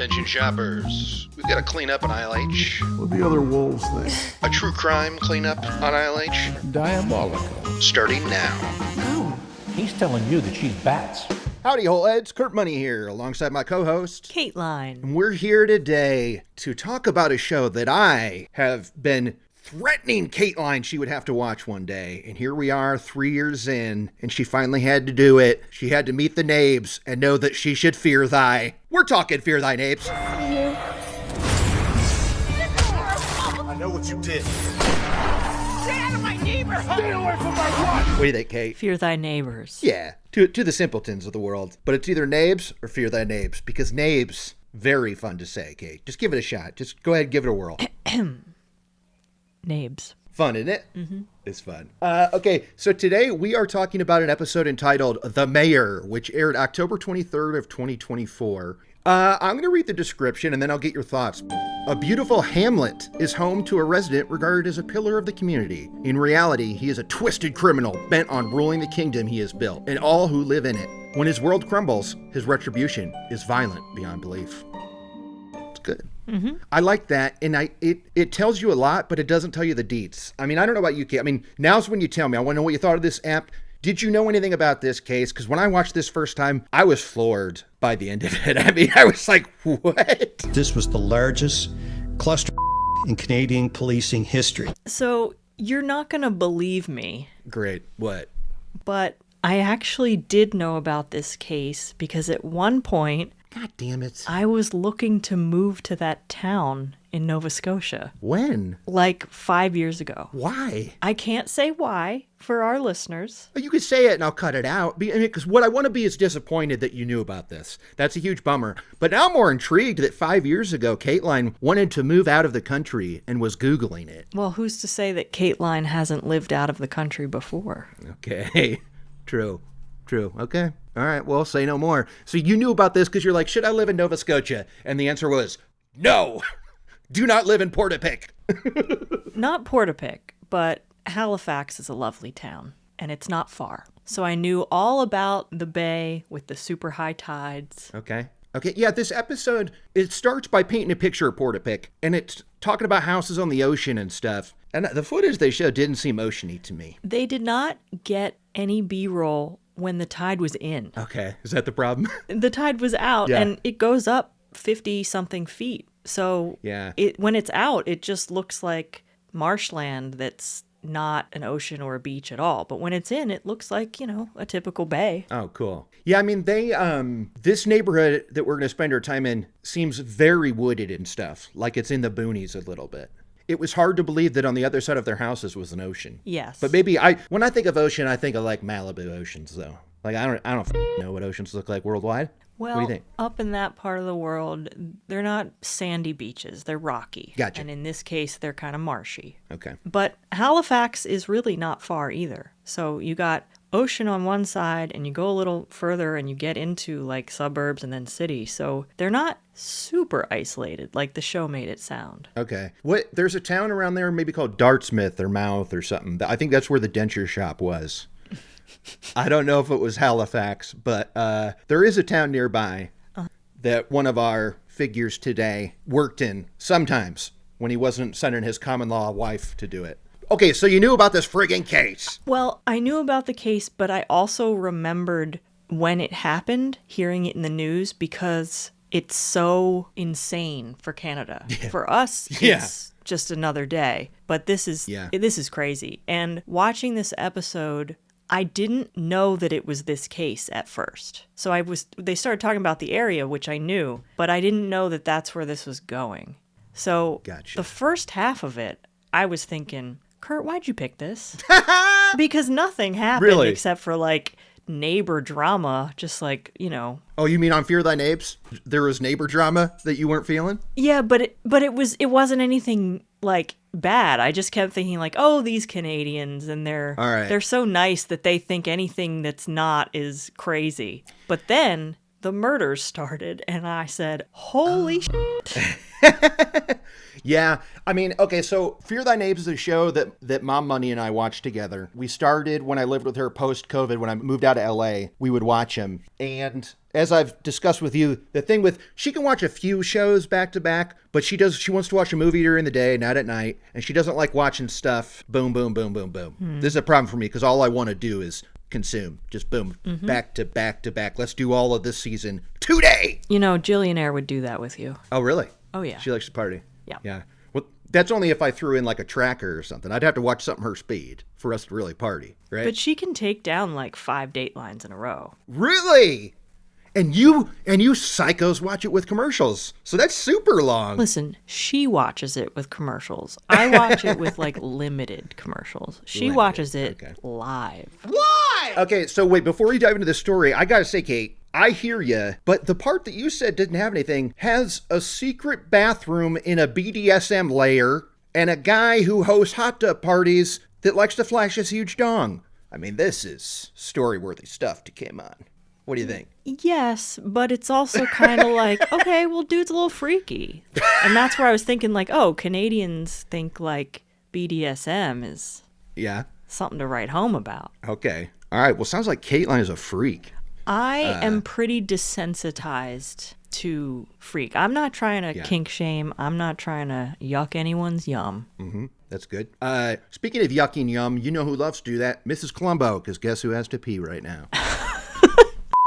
Attention shoppers, we've got to clean up on Aisle H. What do the other wolves think? A true crime cleanup on Aisle H. Diabolical. Starting now. No, he's telling you that she's bats. Howdy, whole heads. Kurt Money here, alongside my co-host, Kateline. And we're here today to talk about a show that I have been threatening Kateline she would have to watch one day. And here we are 3 years in, and she finally had to do it. She had to meet the Neighbs and know that she should fear thy. We're talking Fear Thy Neighbs. I know what you did. Stay out of my neighborhood! Stay away from my wife! What do you think, Kate? Fear Thy Neighbors. Yeah, to the simpletons of the world. But it's either Neighbs or Fear Thy Neighbs, because Neighbs, very fun to say, Kate. Just give it a shot. Just go ahead and give it a whirl. Neighbs. Fun, isn't it? Mm-hmm. It's fun. Okay, so today we are talking about an episode entitled The Mayor, which aired October 23rd of 2024. I'm going to read the description and then I'll get your thoughts. A beautiful hamlet is home to a resident regarded as a pillar of the community. In reality, he is a twisted criminal bent on ruling the kingdom he has built and all who live in it. When his world crumbles, his retribution is violent beyond belief. It's good. Mm-hmm. I like that, and it tells you a lot, but it doesn't tell you the deets. I mean, I don't know about you, Kate. I mean, now's when you tell me. I want to know what you thought of this app. Did you know anything about this case? Because when I watched this first time, I was floored by the end of it. I mean, I was like, what? This was the largest cluster in Canadian policing history. So you're not going to believe me. Great. What? But I actually did know about this case because at one point, God damn it. I was looking to move to that town in Nova Scotia. When? Like 5 years ago. Why? I can't say why for our listeners. You could say it and I'll cut it out. Because what I want to be is disappointed that you knew about this. That's a huge bummer. But now I'm more intrigued that 5 years ago, Kateline wanted to move out of the country and was Googling it. Well, who's to say that Kateline hasn't lived out of the country before? Okay. True. Okay. All right. Well, say no more. So you knew about this because you're like, should I live in Nova Scotia? And the answer was, no. Do not live in Portapique. Not Portapique, but Halifax is a lovely town, and it's not far. So I knew all about the bay with the super high tides. Okay. Yeah, this episode, it starts by painting a picture of Portapique, and it's talking about houses on the ocean and stuff. And the footage they showed didn't seem oceany to me. They did not get any B-roll when the tide was in. Okay. Is that the problem? The tide was out, Yeah. and it goes up 50-something feet. So yeah. When it's out, it just looks like marshland that's not an ocean or a beach at all. But when it's in, it looks like, a typical bay. Oh, cool. Yeah, I mean, this neighborhood that we're going to spend our time in seems very wooded and stuff, like it's in the boonies a little bit. It was hard to believe that on the other side of their houses was an ocean. Yes. But maybe when I think of ocean, I think of like Malibu oceans, though. Like, I don't know what oceans look like worldwide. Well, what do you think? Up in that part of the world, they're not sandy beaches. They're rocky. Gotcha. And in this case, they're kind of marshy. Okay. But Halifax is really not far either. So you got ocean on one side, and you go a little further, and you get into like suburbs and then city. So they're not super isolated like the show made it sound. Okay. There's a town around there maybe called Dartmouth or Mouth or something. I think that's where the denture shop was. I don't know if it was Halifax, but there is a town nearby that one of our figures today worked in sometimes when he wasn't sending his common law wife to do it. Okay, so you knew about this friggin' case. Well, I knew about the case, but I also remembered when it happened, hearing it in the news, because it's so insane for Canada. Yeah. For us, it's just another day. But this is crazy. And watching this episode, I didn't know that it was this case at first. So they started talking about the area, which I knew, but I didn't know that that's where this was going. So Gotcha. The first half of it, I was thinking, Kurt, why'd you pick this? Because nothing happened except for like neighbor drama, just like, Oh, you mean on Fear Thy Neighbs? There was neighbor drama that you weren't feeling? Yeah, but it wasn't anything like bad. I just kept thinking like, oh, these Canadians, and they're so nice that they think anything that's not is crazy. But then the murders started, and I said, holy shit. Yeah, I mean, okay, so Fear Thy Neighbs is a show that Mom Money and I watched together. We started when I lived with her post-COVID. When I moved out to LA, we would watch them. And as I've discussed with you, the thing with, she can watch a few shows back to back, but she wants to watch a movie during the day, not at night, and she doesn't like watching stuff boom, boom, boom, boom, boom. This is a problem for me because all I want to do is consume. Just boom, back to back to back. Let's do all of this season today. You know, Jillionaire would do that with you. Oh, really? Oh, yeah. She likes to party. Yeah. Yeah. Well, that's only if I threw in like a tracker or something. I'd have to watch something her speed for us to really party, right? But she can take down like 5 Datelines in a row. Really? And you psychos watch it with commercials. So that's super long. Listen, she watches it with commercials. I watch it with like limited commercials. She watches it live. Okay, so wait, before we dive into the story, I gotta say, Kate, I hear you, but the part that you said didn't have anything has a secret bathroom in a BDSM lair and a guy who hosts hot tub parties that likes to flash his huge dong. I mean, this is story-worthy stuff to come on. What do you think? Yes, but it's also kind of like, okay, well, dude's a little freaky. And that's where I was thinking like, oh, Canadians think like BDSM is something to write home about. Okay. All right. Well, sounds like Kateline is a freak. I am pretty desensitized to freak. I'm not trying to kink shame. I'm not trying to yuck anyone's yum. Mm-hmm. That's good. Speaking of yucking yum, you know who loves to do that? Mrs. Columbo, because guess who has to pee right now?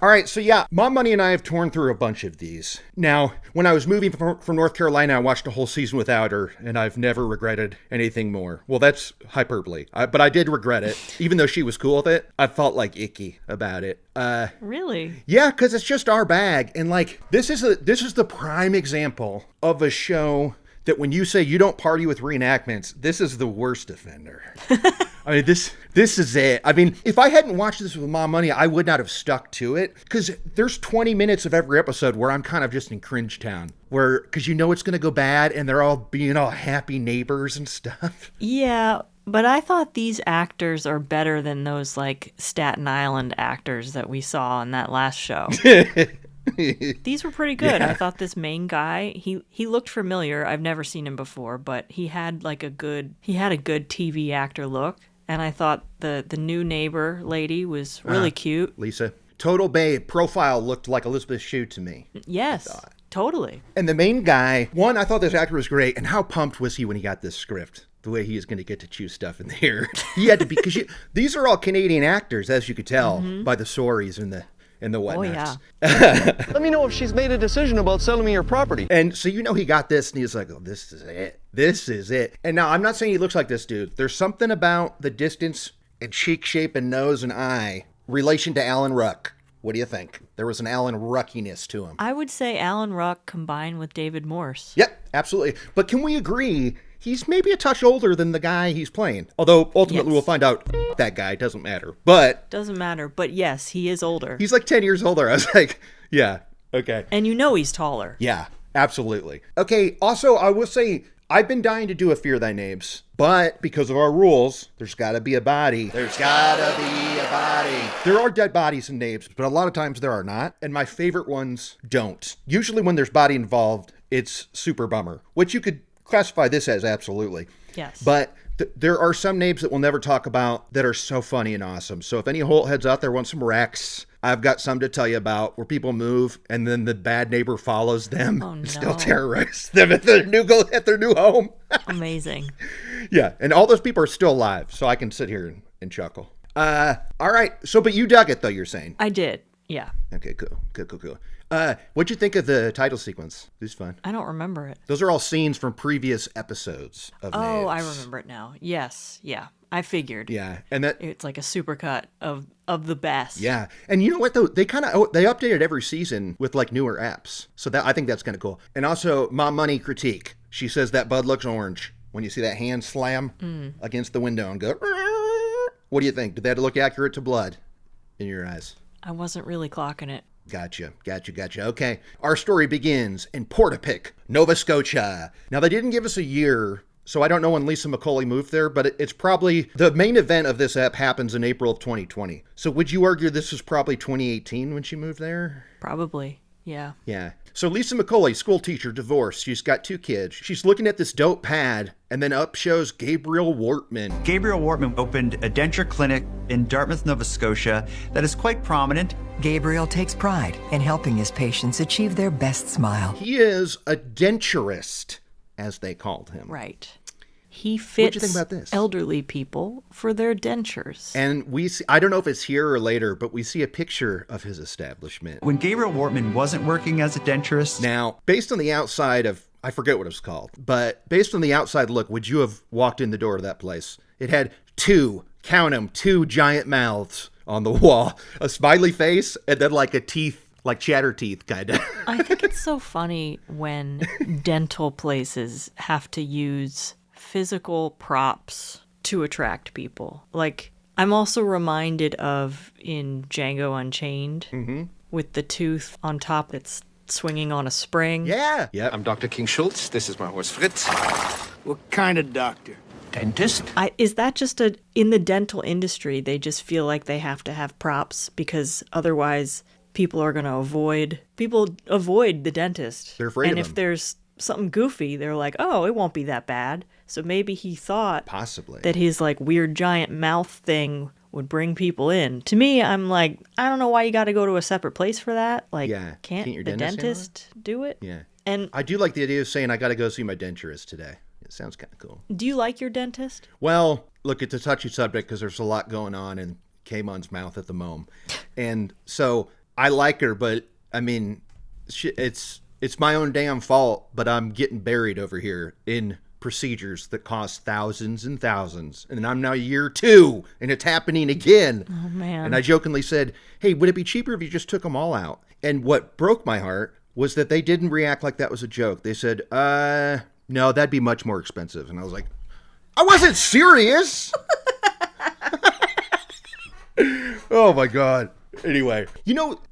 All right, so yeah, Mom Money and I have torn through a bunch of these. Now, when I was moving from North Carolina, I watched a whole season without her, and I've never regretted anything more. Well, that's hyperbole, but I did regret it. Even though she was cool with it, I felt like icky about it. Really? Yeah, because it's just our bag, and like this is the prime example of a show that when you say you don't party with reenactments, this is the worst offender. I mean, this is it. I mean, if I hadn't watched this with Mom Money, I would not have stuck to it. Because there's 20 minutes of every episode where I'm kind of just in cringe town. Because you know it's going to go bad, and they're all being all happy neighbors and stuff. Yeah, but I thought these actors are better than those, like, Staten Island actors that we saw in that last show. These were pretty good. Yeah. I thought this main guy, he looked familiar. I've never seen him before, but he had a good TV actor look. And I thought the new neighbor lady was really cute. Lisa. Total babe. Profile looked like Elizabeth Shue to me. Yes, totally. And the main guy, one, I thought this actor was great. And how pumped was he when he got this script? The way he is going to get to choose stuff in there. He had to be, because these are all Canadian actors, as you could tell by the stories and the whatnots. Oh, yeah. Let me know if she's made a decision about selling me her property. And so, he got this and he's like, oh, this is it. This is it. And now I'm not saying he looks like this dude. There's something about the distance and cheek shape and nose and eye relation to Alan Ruck. What do you think? There was an Alan Ruckiness to him. I would say Alan Ruck combined with David Morse. Yep, absolutely. But can we agree he's maybe a touch older than the guy he's playing? Although ultimately we'll find out that guy doesn't matter. Doesn't matter. But yes, he is older. He's like 10 years older. I was like, yeah, okay. And he's taller. Yeah, absolutely. Okay, also I will say I've been dying to do a Fear Thy Neighbs, but because of our rules, there's got to be a body. There's got to be a body. There are dead bodies in Neighbs, but a lot of times there are not, and my favorite ones don't. Usually when there's body involved, it's super bummer, which you could classify this as absolutely. Yes. But there are some Neighbs that we'll never talk about that are so funny and awesome. So if any Holt heads out there want some wrecks, I've got some to tell you about where people move and then the bad neighbor follows them and still terrorizes them at their new home. Amazing. Yeah, and all those people are still alive, so I can sit here and chuckle. All right. So, but you dug it, though, you're saying? I did. Yeah. Okay, cool. What'd you think of the title sequence? It was fun. I don't remember it. Those are all scenes from previous episodes of Neighbs. Oh, I remember it now. Yes. Yeah. I figured. Yeah. And that it's like a supercut of the best. Yeah. And you know what though? They updated every season with like newer apps. So I think that's kind of cool. And also Mom Money critique. She says that Bud looks orange when you see that hand slam against the window and go. What do you think? Did that look accurate to blood in your eyes? I wasn't really clocking it. Gotcha. Okay. Our story begins in Portapique, Nova Scotia. Now, they didn't give us a year, so I don't know when Lisa McCauley moved there, but it's probably the main event of this app happens in April of 2020. So would you argue this is probably 2018 when she moved there? Probably. Yeah. Yeah. So Lisa McCauley, school teacher, divorced. She's got 2 kids. She's looking at this dope pad, and then up shows Gabriel Wortman. Gabriel Wortman opened a denture clinic in Dartmouth, Nova Scotia that is quite prominent. Gabriel takes pride in helping his patients achieve their best smile. He is a denturist, as they called him. Right. He What'd you fits think about this? elderly people for their dentures. And we see, I don't know if it's here or later, but we see a picture of his establishment. When Gabriel Wortman wasn't working as a denturist, Now, based on the outside of, I forget what it was called, but based on the outside look, would you have walked in the door of that place? It had 2, count 'em, 2 giant mouths on the wall, a smiley face, and then like a teeth, like chatter teeth kind of. I think it's so funny when dental places have to use physical props to attract people. Like, I'm also reminded of in Django Unchained with the tooth on top that's swinging on a spring. Yeah. Yep. I'm Dr. King Schultz. This is my horse Fritz. What kind of doctor? Dentist? Is that just in the dental industry, they just feel like they have to have props because otherwise people are going to avoid the dentist. They're afraid and of if them. there's something goofy, they're like, oh, it won't be that bad. So maybe he thought Possibly. that his like weird giant mouth thing would bring people in. To me, I'm like, I don't know why you got to go to a separate place for that. Like, Yeah. can't your the dentist do it? Yeah. And I do like the idea of saying I got to go see my denturist today. It sounds kind of cool. do you like your dentist? Well, look, it's a touchy subject because there's a lot going on in Kaymon's mouth at the moment. And so I like her, but I mean, it's my own damn fault, but I'm getting buried over here in procedures that cost thousands and thousands. And I'm now year 2 and it's happening again. Oh, man. And I jokingly said, hey, would it be cheaper if you just took them all out? And what broke my heart was that they didn't react like that was a joke. They said, no, that'd be much more expensive. And I was like, I wasn't serious. Oh my God. Anyway,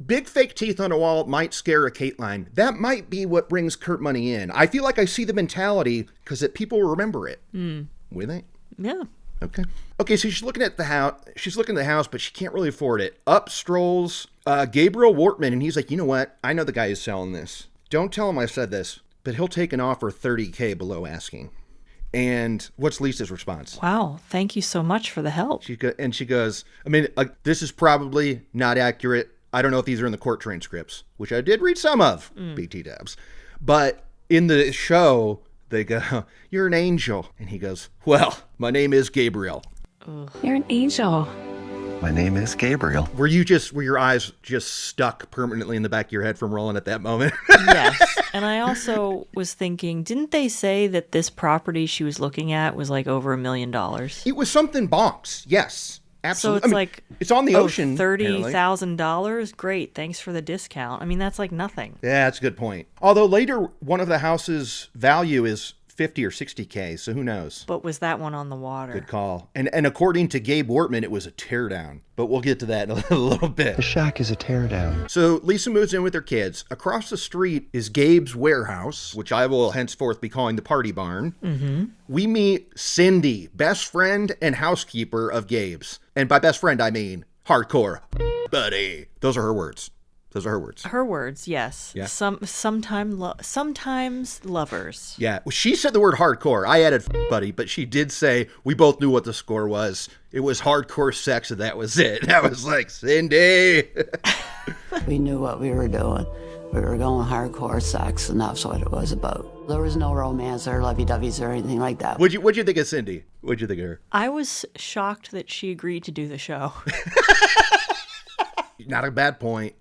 big fake teeth on a wall might scare a Kateline. That might be what brings Kurt money in. I feel like I see the mentality because people remember it. Will they? Yeah. Okay. Okay, so she's looking at the house. She's looking at the house, but she can't really afford it. Up strolls Gabriel Wortman, and he's like, you know what? I know the guy who's selling this. Don't tell him I said this, but he'll take an offer $30K below asking. And what's Lisa's response? Wow. Thank you so much for the help. She goes, I mean, this is probably not accurate. I don't know if these are in the court transcripts, which I did read some of, BT Dubs. But in the show, they go, you're an angel. And he goes, well, my name is Gabriel. You're an angel. My name is Gabriel. Were your eyes just stuck permanently in the back of your head from rolling at that moment? Yes. And I also was thinking, didn't they say that this property she was looking at was like over $1 million? It was something bonks. Yes. Absolutely. So it's like, it's on the ocean. $30,000. Great. Thanks for the discount. I mean, that's like nothing. Yeah, that's a good point. Although later, one of the house's value is 50 or 60K, so who knows? But was that one on the water? Good call. And according to Gabe Wortman, it was a teardown. But we'll get to that in a little bit. The shack is a teardown. So Lisa moves in with her kids. Across the street is Gabe's warehouse, which I will henceforth be calling the party barn. Mm-hmm. We meet Cindy, best friend and housekeeper of Gabe's. And by best friend, I mean hardcore buddy. Those are her words. Her words, yes. Yeah. Sometimes lovers. Yeah. Well, she said the word hardcore. I added buddy, but she did say we both knew what the score was. It was hardcore sex, and that was it. I was like, Cindy. We knew what we were doing. We were going hardcore sex, and that's what it was about. There was no romance or lovey-doveys or anything like that. What'd you think of Cindy? What'd you think of her? I was shocked that she agreed to do the show. Not a bad point.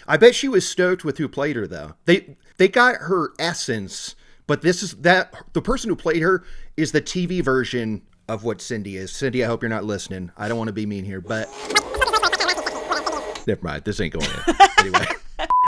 I bet she was stoked with who played her, though. They got her essence, but the person who played her is the TV version of what Cindy is. Cindy, I hope you're not listening. I don't want to be mean here, but never mind. This ain't going in. Anyway.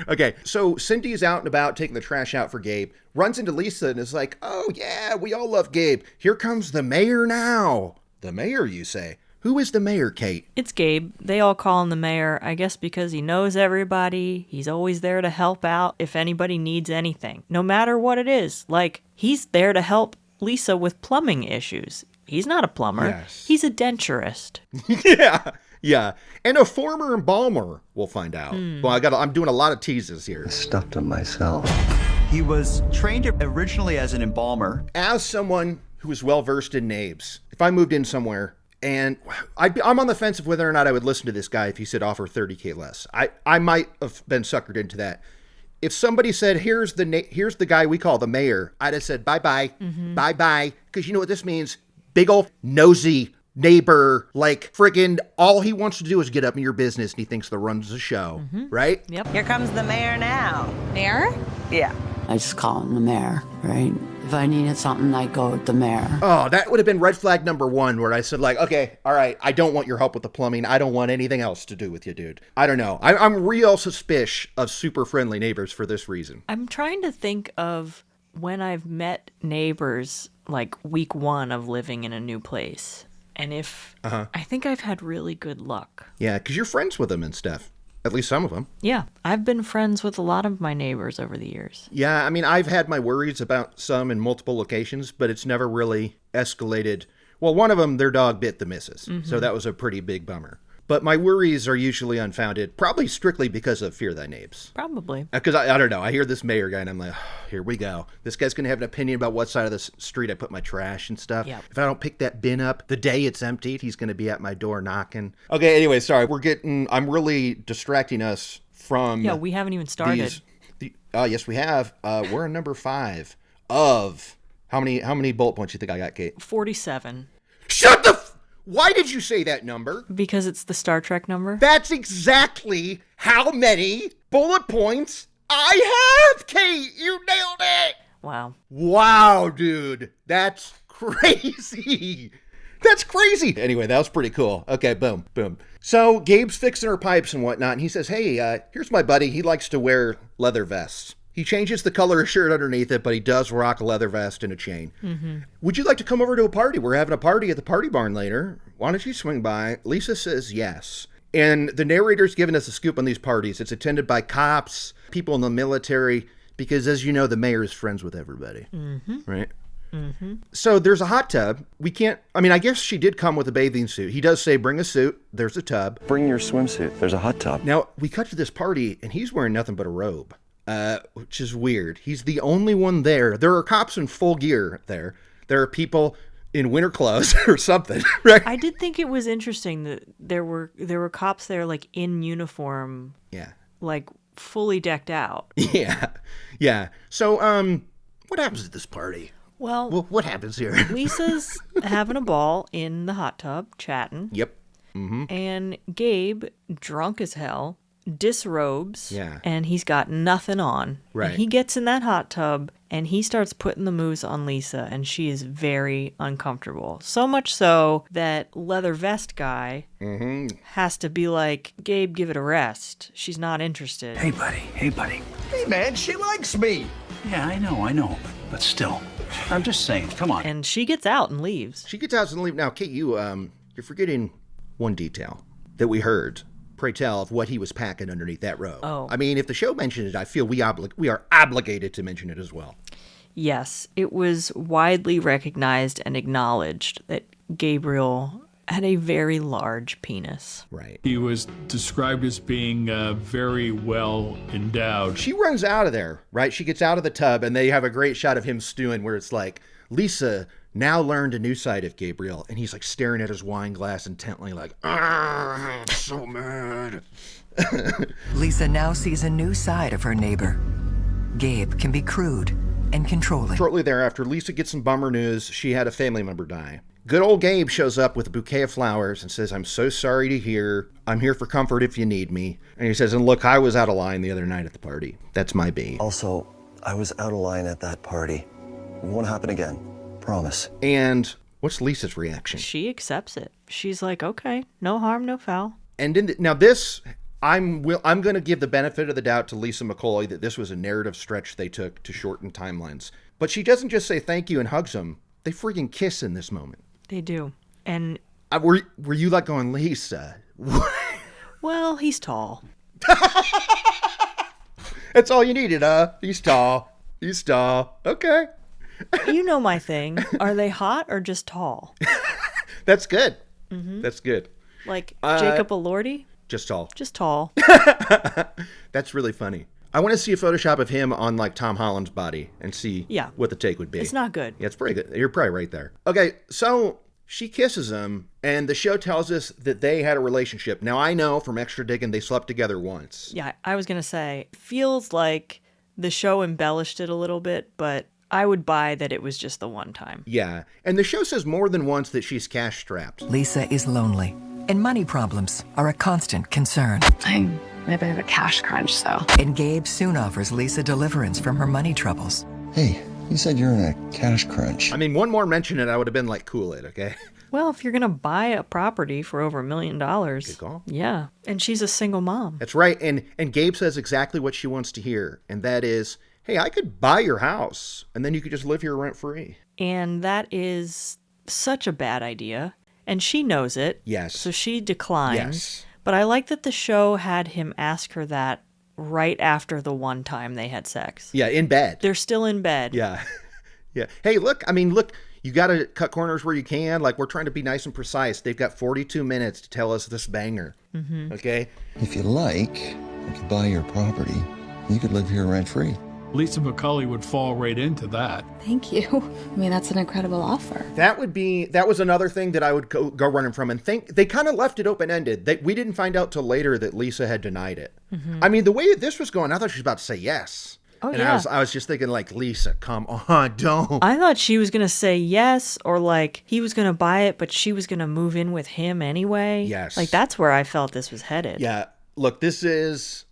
Okay, so Cindy's out and about taking the trash out for Gabe, runs into Lisa and is like, oh yeah, we all love Gabe. Here comes the mayor now. The mayor, you say? Who is the mayor, Kate? It's Gabe. They all call him the mayor, I guess because he knows everybody. He's always there to help out if anybody needs anything, no matter what it is. Like, he's there to help Lisa with plumbing issues. He's not a plumber. Yes. He's a denturist. Yeah. Yeah. And a former embalmer, we'll find out. Well, I'm doing a lot of teases here. Stuffed him myself. He was trained originally as an embalmer. As someone who is well-versed in Neighbs, if I moved in somewhere and I'm on the fence of whether or not I would listen to this guy if he said offer $30K less. I might have been suckered into that. If somebody said, here's the guy we call the mayor, I'd have said, bye-bye, bye-bye. Because you know what this means? Big old nosy neighbor, like friggin' all he wants to do is get up in your business and he thinks that runs the show, right? Yep. Here comes the mayor now. Mayor? Yeah. I just call him the mayor, right? If I needed something, I'd go with the mayor. Oh, that would have been red flag number 1 where I said like, okay, all right, I don't want your help with the plumbing. I don't want anything else to do with you, dude. I don't know. I'm real suspicious of super friendly neighbors for this reason. I'm trying to think of when I've met neighbors like week 1 of living in a new place. And if I think I've had really good luck. Yeah, because you're friends with them and stuff. At least some of them. Yeah, I've been friends with a lot of my neighbors over the years. Yeah, I mean, I've had my worries about some in multiple locations, but it's never really escalated. Well, one of them, their dog bit the missus, so that was a pretty big bummer. But my worries are usually unfounded, probably strictly because of fear thy neighbs. Probably. Because I don't know, I hear this mayor guy and I'm like, oh, here we go. This guy's going to have an opinion about what side of the street I put my trash and stuff. Yep. If I don't pick that bin up the day it's emptied, he's going to be at my door knocking. Okay, anyway, sorry, I'm really distracting us from... Yeah, we haven't even started. Yes, we have. We're on number 5 of... How many bullet points you think I got, Kate? 47. Shut the... Why did you say that number? Because it's the Star Trek number. That's exactly how many bullet points I have, Kate. You nailed it. Wow. Wow, dude. That's crazy. That's crazy. Anyway, that was pretty cool. Okay, boom, boom. So Gabe's fixing her pipes and whatnot, and he says, hey, here's my buddy. He likes to wear leather vests. He changes the color of shirt underneath it, but he does rock a leather vest and a chain. Would you like to come over to a party? We're having a party at the party barn later. Why don't you swing by? Lisa says yes. And the narrator's giving us a scoop on these parties. It's attended by cops, people in the military, because as you know, the mayor is friends with everybody. Right? So there's a hot tub. I guess she did come with a bathing suit. He does say, bring a suit. There's a tub. Bring your swimsuit. There's a hot tub. Now, we cut to this party, and he's wearing nothing but a robe. Which is weird. He's the only one there. There are cops in full gear there. There are people in winter clothes or something, right? I did think it was interesting that there were cops there like in uniform. Yeah. Like fully decked out. Yeah. Yeah. So, what happens at this party? Well, what happens here? Lisa's having a ball in the hot tub, chatting. Yep. And Gabe, drunk as hell, disrobes, Yeah. and he's got nothing on. Right. And he gets in that hot tub and he starts putting the moves on Lisa, and she is very uncomfortable. So much so that leather vest guy has to be like, Gabe, give it a rest. She's not interested. Hey, buddy. Hey, buddy. Hey, man, she likes me. Yeah, I know. But still, I'm just saying, come on. And she gets out and leaves. She gets out and leaves. Now, Kate, you're forgetting one detail that we heard. Pray tell of what he was packing underneath that robe. Oh. I mean, if the show mentioned it, I feel we are obligated to mention it as well. Yes, it was widely recognized and acknowledged that Gabriel had a very large penis. Right. He was described as being very well endowed. She runs out of there, right? She gets out of the tub, and they have a great shot of him stewing where it's like, Lisa now learned a new side of Gabriel, and he's like staring at his wine glass intently like, I'm so mad. Lisa now sees a new side of her neighbor. Gabe can be crude and controlling. Shortly thereafter, Lisa gets some bummer news. She had a family member die. Good old Gabe shows up with a bouquet of flowers and says, I'm so sorry to hear. I'm here for comfort if you need me. And he says, and look, I was out of line the other night at the party. That's my B. Also, I was out of line at that party. It won't happen again. Promise. And what's Lisa's reaction? She accepts it. She's like, okay, no harm, no foul. And now this, I'm going to give the benefit of the doubt to Lisa McCoy that this was a narrative stretch they took to shorten timelines. But she doesn't just say thank you and hugs him. They freaking kiss in this moment. They do. And were you like going, Lisa? Well, he's tall. That's all you needed, He's tall. He's tall. Okay. You know my thing. Are they hot or just tall? That's good. That's good. Like Jacob Elordi? Just tall. Just tall. That's really funny. I want to see a Photoshop of him on like Tom Holland's body and see what the take would be. It's not good. Yeah, it's pretty good. You're probably right there. Okay, so she kisses him, and the show tells us that they had a relationship. Now, I know from extra digging they slept together once. Yeah, I was going to say, feels like the show embellished it a little bit, but I would buy that it was just the one time. Yeah, and the show says more than once that she's cash-strapped. Lisa is lonely, and money problems are a constant concern. I'm in a bit of a cash crunch, so. And Gabe soon offers Lisa deliverance from her money troubles. Hey, you said you're in a cash crunch. I mean, one more mention and I would have been like, cool it, okay? Well, if you're going to buy a property for over $1 million. Good call. Yeah, and she's a single mom. That's right, and Gabe says exactly what she wants to hear, and that is, hey, I could buy your house, and then you could just live here rent-free. And that is such a bad idea, and she knows it. Yes. So she declines. Yes. But I like that the show had him ask her that right after the one time they had sex. Yeah, in bed. They're still in bed. Yeah. Yeah. Hey, look, you got to cut corners where you can. Like, we're trying to be nice and precise. They've got 42 minutes to tell us this banger. Mm-hmm. Okay? If you like, I could buy your property. You could live here rent-free. Lisa McCulley would fall right into that. Thank you. I mean, that's an incredible offer. That was another thing that I would go running from and think they kind of left it open-ended. We didn't find out till later that Lisa had denied it. Mm-hmm. I mean, the way this was going, I thought she was about to say yes. Oh, and yeah. I was just thinking, like, Lisa, come on, don't. I thought she was going to say yes, or like he was going to buy it, but she was going to move in with him anyway. Yes. Like, that's where I felt this was headed. Yeah. Look, this is...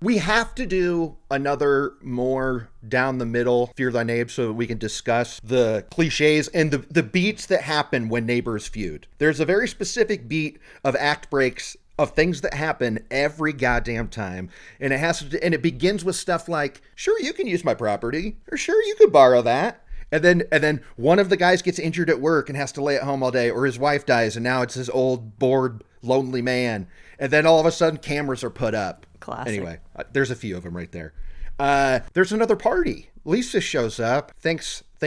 we have to do another more down the middle Fear Thy Neighbs so that we can discuss the cliches and the beats that happen when neighbors feud. There's a very specific beat of act breaks of things that happen every goddamn time. And it begins with stuff like, sure, you can use my property, or sure, you could borrow that. And then one of the guys gets injured at work and has to lay at home all day, or his wife dies and now it's his old, bored, lonely man. And then all of a sudden cameras are put up. Classic. Anyway, there's a few of them right there. There's another party. Lisa shows up. Thank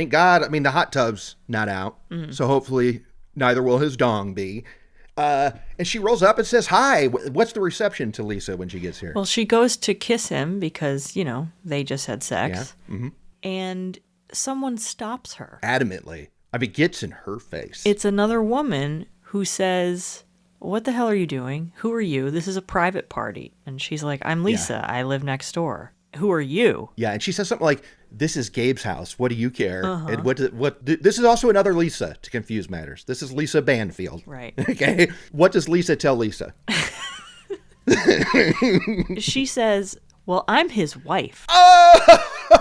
God. I mean, the hot tub's not out. Mm-hmm. So hopefully neither will his dong be. And she rolls up and says, hi. What's the reception to Lisa when she gets here? Well, she goes to kiss him because, they just had sex. Yeah. Mm-hmm. And someone stops her. Adamantly. I mean, gets in her face. It's another woman who says, what the hell are you doing? Who are you? This is a private party. And she's like, I'm Lisa. Yeah. I live next door. Who are you? Yeah, and she says something like, this is Gabe's house. What do you care? Uh-huh. And this is also another Lisa, to confuse matters. This is Lisa Banfield. Right. Okay. What does Lisa tell Lisa? She says, well, I'm his wife. Oh!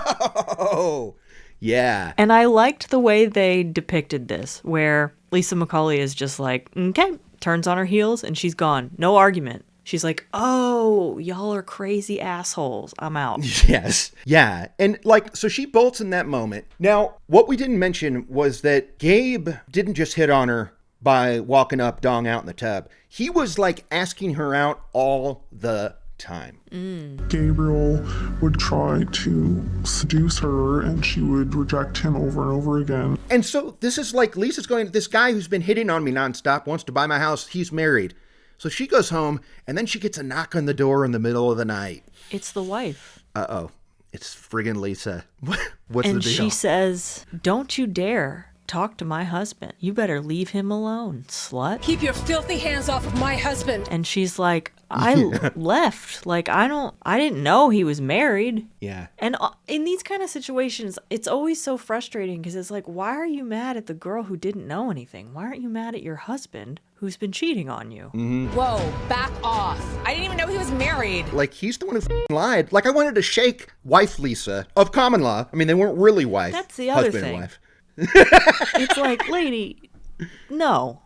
Yeah. And I liked the way they depicted this, where Lisa McCulley is just like, okay, turns on her heels, and she's gone. No argument. She's like, oh, y'all are crazy assholes. I'm out. Yes. Yeah. And so she bolts in that moment. Now, what we didn't mention was that Gabe didn't just hit on her by walking up, dong out in the tub. He was asking her out all the time. Gabriel would try to seduce her and she would reject him over and over again. And so this is Lisa's going, this guy who's been hitting on me nonstop wants to buy my house. He's married. So she goes home and then she gets a knock on the door in the middle of the night. It's the wife. Uh-oh. It's friggin' Lisa. What's the deal? And she says, don't you dare talk to my husband. You better leave him alone, slut. Keep your filthy hands off of my husband. And she's like, I left. I didn't know he was married. Yeah. And in these kind of situations, it's always so frustrating because it's like, why are you mad at the girl who didn't know anything? Why aren't you mad at your husband who's been cheating on you? Mm-hmm. Whoa, back off. I didn't even know he was married. He's the one who lied. I wanted to shake wife Lisa of common law. I mean, they weren't really wife. That's the other husband thing. And wife. It's like, lady, no.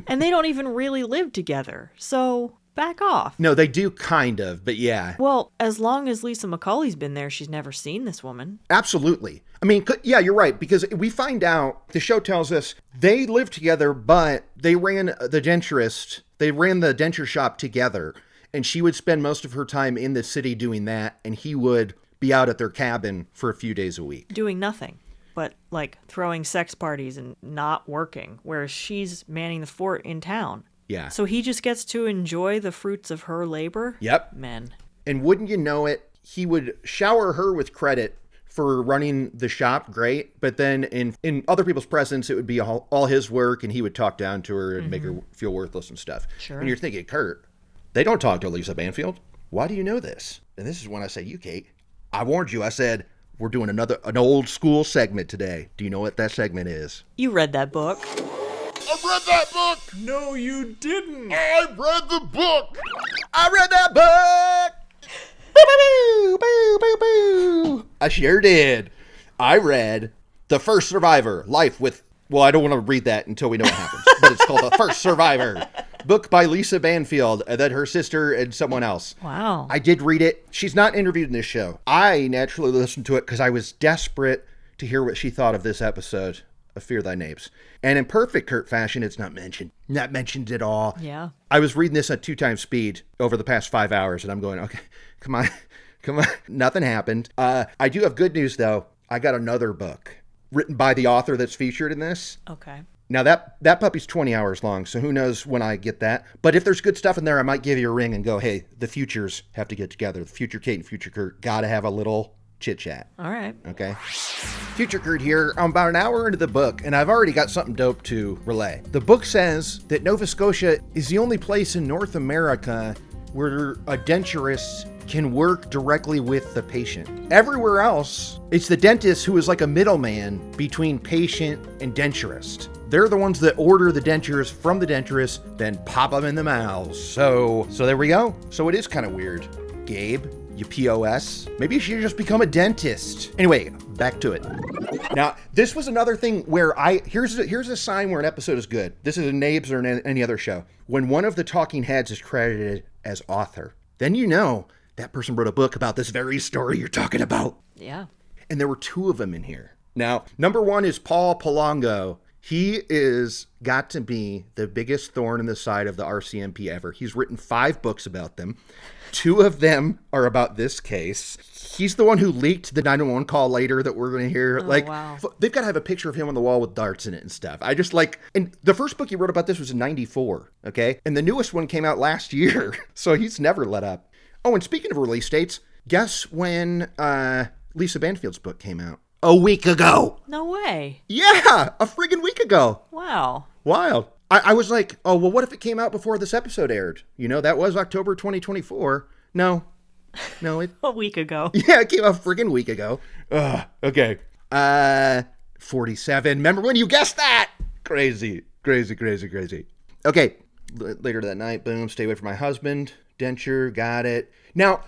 And they don't even really live together. So back off. No, they do kind of, but yeah. Well, as long as Lisa McCulley's been there, she's never seen this woman. Absolutely. I mean, yeah, you're right, because we find out, the show tells us, they lived together, but they ran the denture shop together, and she would spend most of her time in the city doing that, and he would be out at their cabin for a few days a week. Doing nothing. but like throwing sex parties and not working, whereas she's manning the fort in town. Yeah. So he just gets to enjoy the fruits of her labor? Yep. Men. And wouldn't you know it, he would shower her with credit for running the shop great, but then in other people's presence, it would be all his work, and he would talk down to her and make her feel worthless and stuff. Sure. And you're thinking, Kurt, they don't talk to Lisa Banfield. Why do you know this? And this is when I say, you, Kate, I warned you. I said, we're doing an old school segment today. Do you know what that segment is? You read that book. I read that book. No, you didn't. I read the book. I read that book. Boo, boo, boo, boo. I sure did. I read The First Survivor, Life with, well, I don't want to read that until we know what happens, but it's called The First Survivor, book by Lisa Banfield, and then her sister and someone else. Wow. I did read it. She's not interviewed in this show. I naturally listened to it because I was desperate to hear what she thought of this episode of Fear Thy Neighbs. And in perfect Kurt fashion, it's not mentioned. Not mentioned at all. Yeah. I was reading this at 2x speed over the past 5 hours, and I'm going, okay, come on. Nothing happened. I do have good news, though. I got another book written by the author that's featured in this. Okay. Now, that puppy's 20 hours long, so who knows when I get that. But if there's good stuff in there, I might give you a ring and go, hey, the futures have to get together. The future Kate and future Kurt got to have a little chit-chat. All right. Okay. Future Kurt here. I'm about an hour into the book, and I've already got something dope to relay. The book says that Nova Scotia is the only place in North America where a denturist can work directly with the patient. Everywhere else, it's the dentist who is like a middleman between patient and denturist. They're the ones that order the dentures from the denturist, then pop them in the mouths. So there we go. So it is kind of weird. Gabe, you POS. Maybe you should just become a dentist. Anyway, back to it. Now, this was another thing where here's a sign where an episode is good. This is a Neighbs or any other show. When one of the talking heads is credited as author, then you know that person wrote a book about this very story you're talking about. Yeah. And there were two of them in here. Now, number one is Paul Palongo. He is got to be the biggest thorn in the side of the RCMP ever. He's written 5 books about them. 2 of them are about this case. He's the one who leaked the 911 call later that we're going to hear. Oh, wow. They've got to have a picture of him on the wall with darts in it and stuff. I just and the first book he wrote about this was in 94, okay? And the newest one came out last year, so he's never let up. Oh, and speaking of release dates, guess when Lisa Banfield's book came out? A week ago. No way. Yeah, a friggin' week ago. Wow. Wild. I was like, oh, well, what if it came out before this episode aired? You know, that was October 2024. No, it... A week ago. Yeah, it came out a friggin' week ago. Okay. 47. Remember when you guessed that? Crazy. Okay, later that night, boom, stay away from my husband. Denture, got it. Now,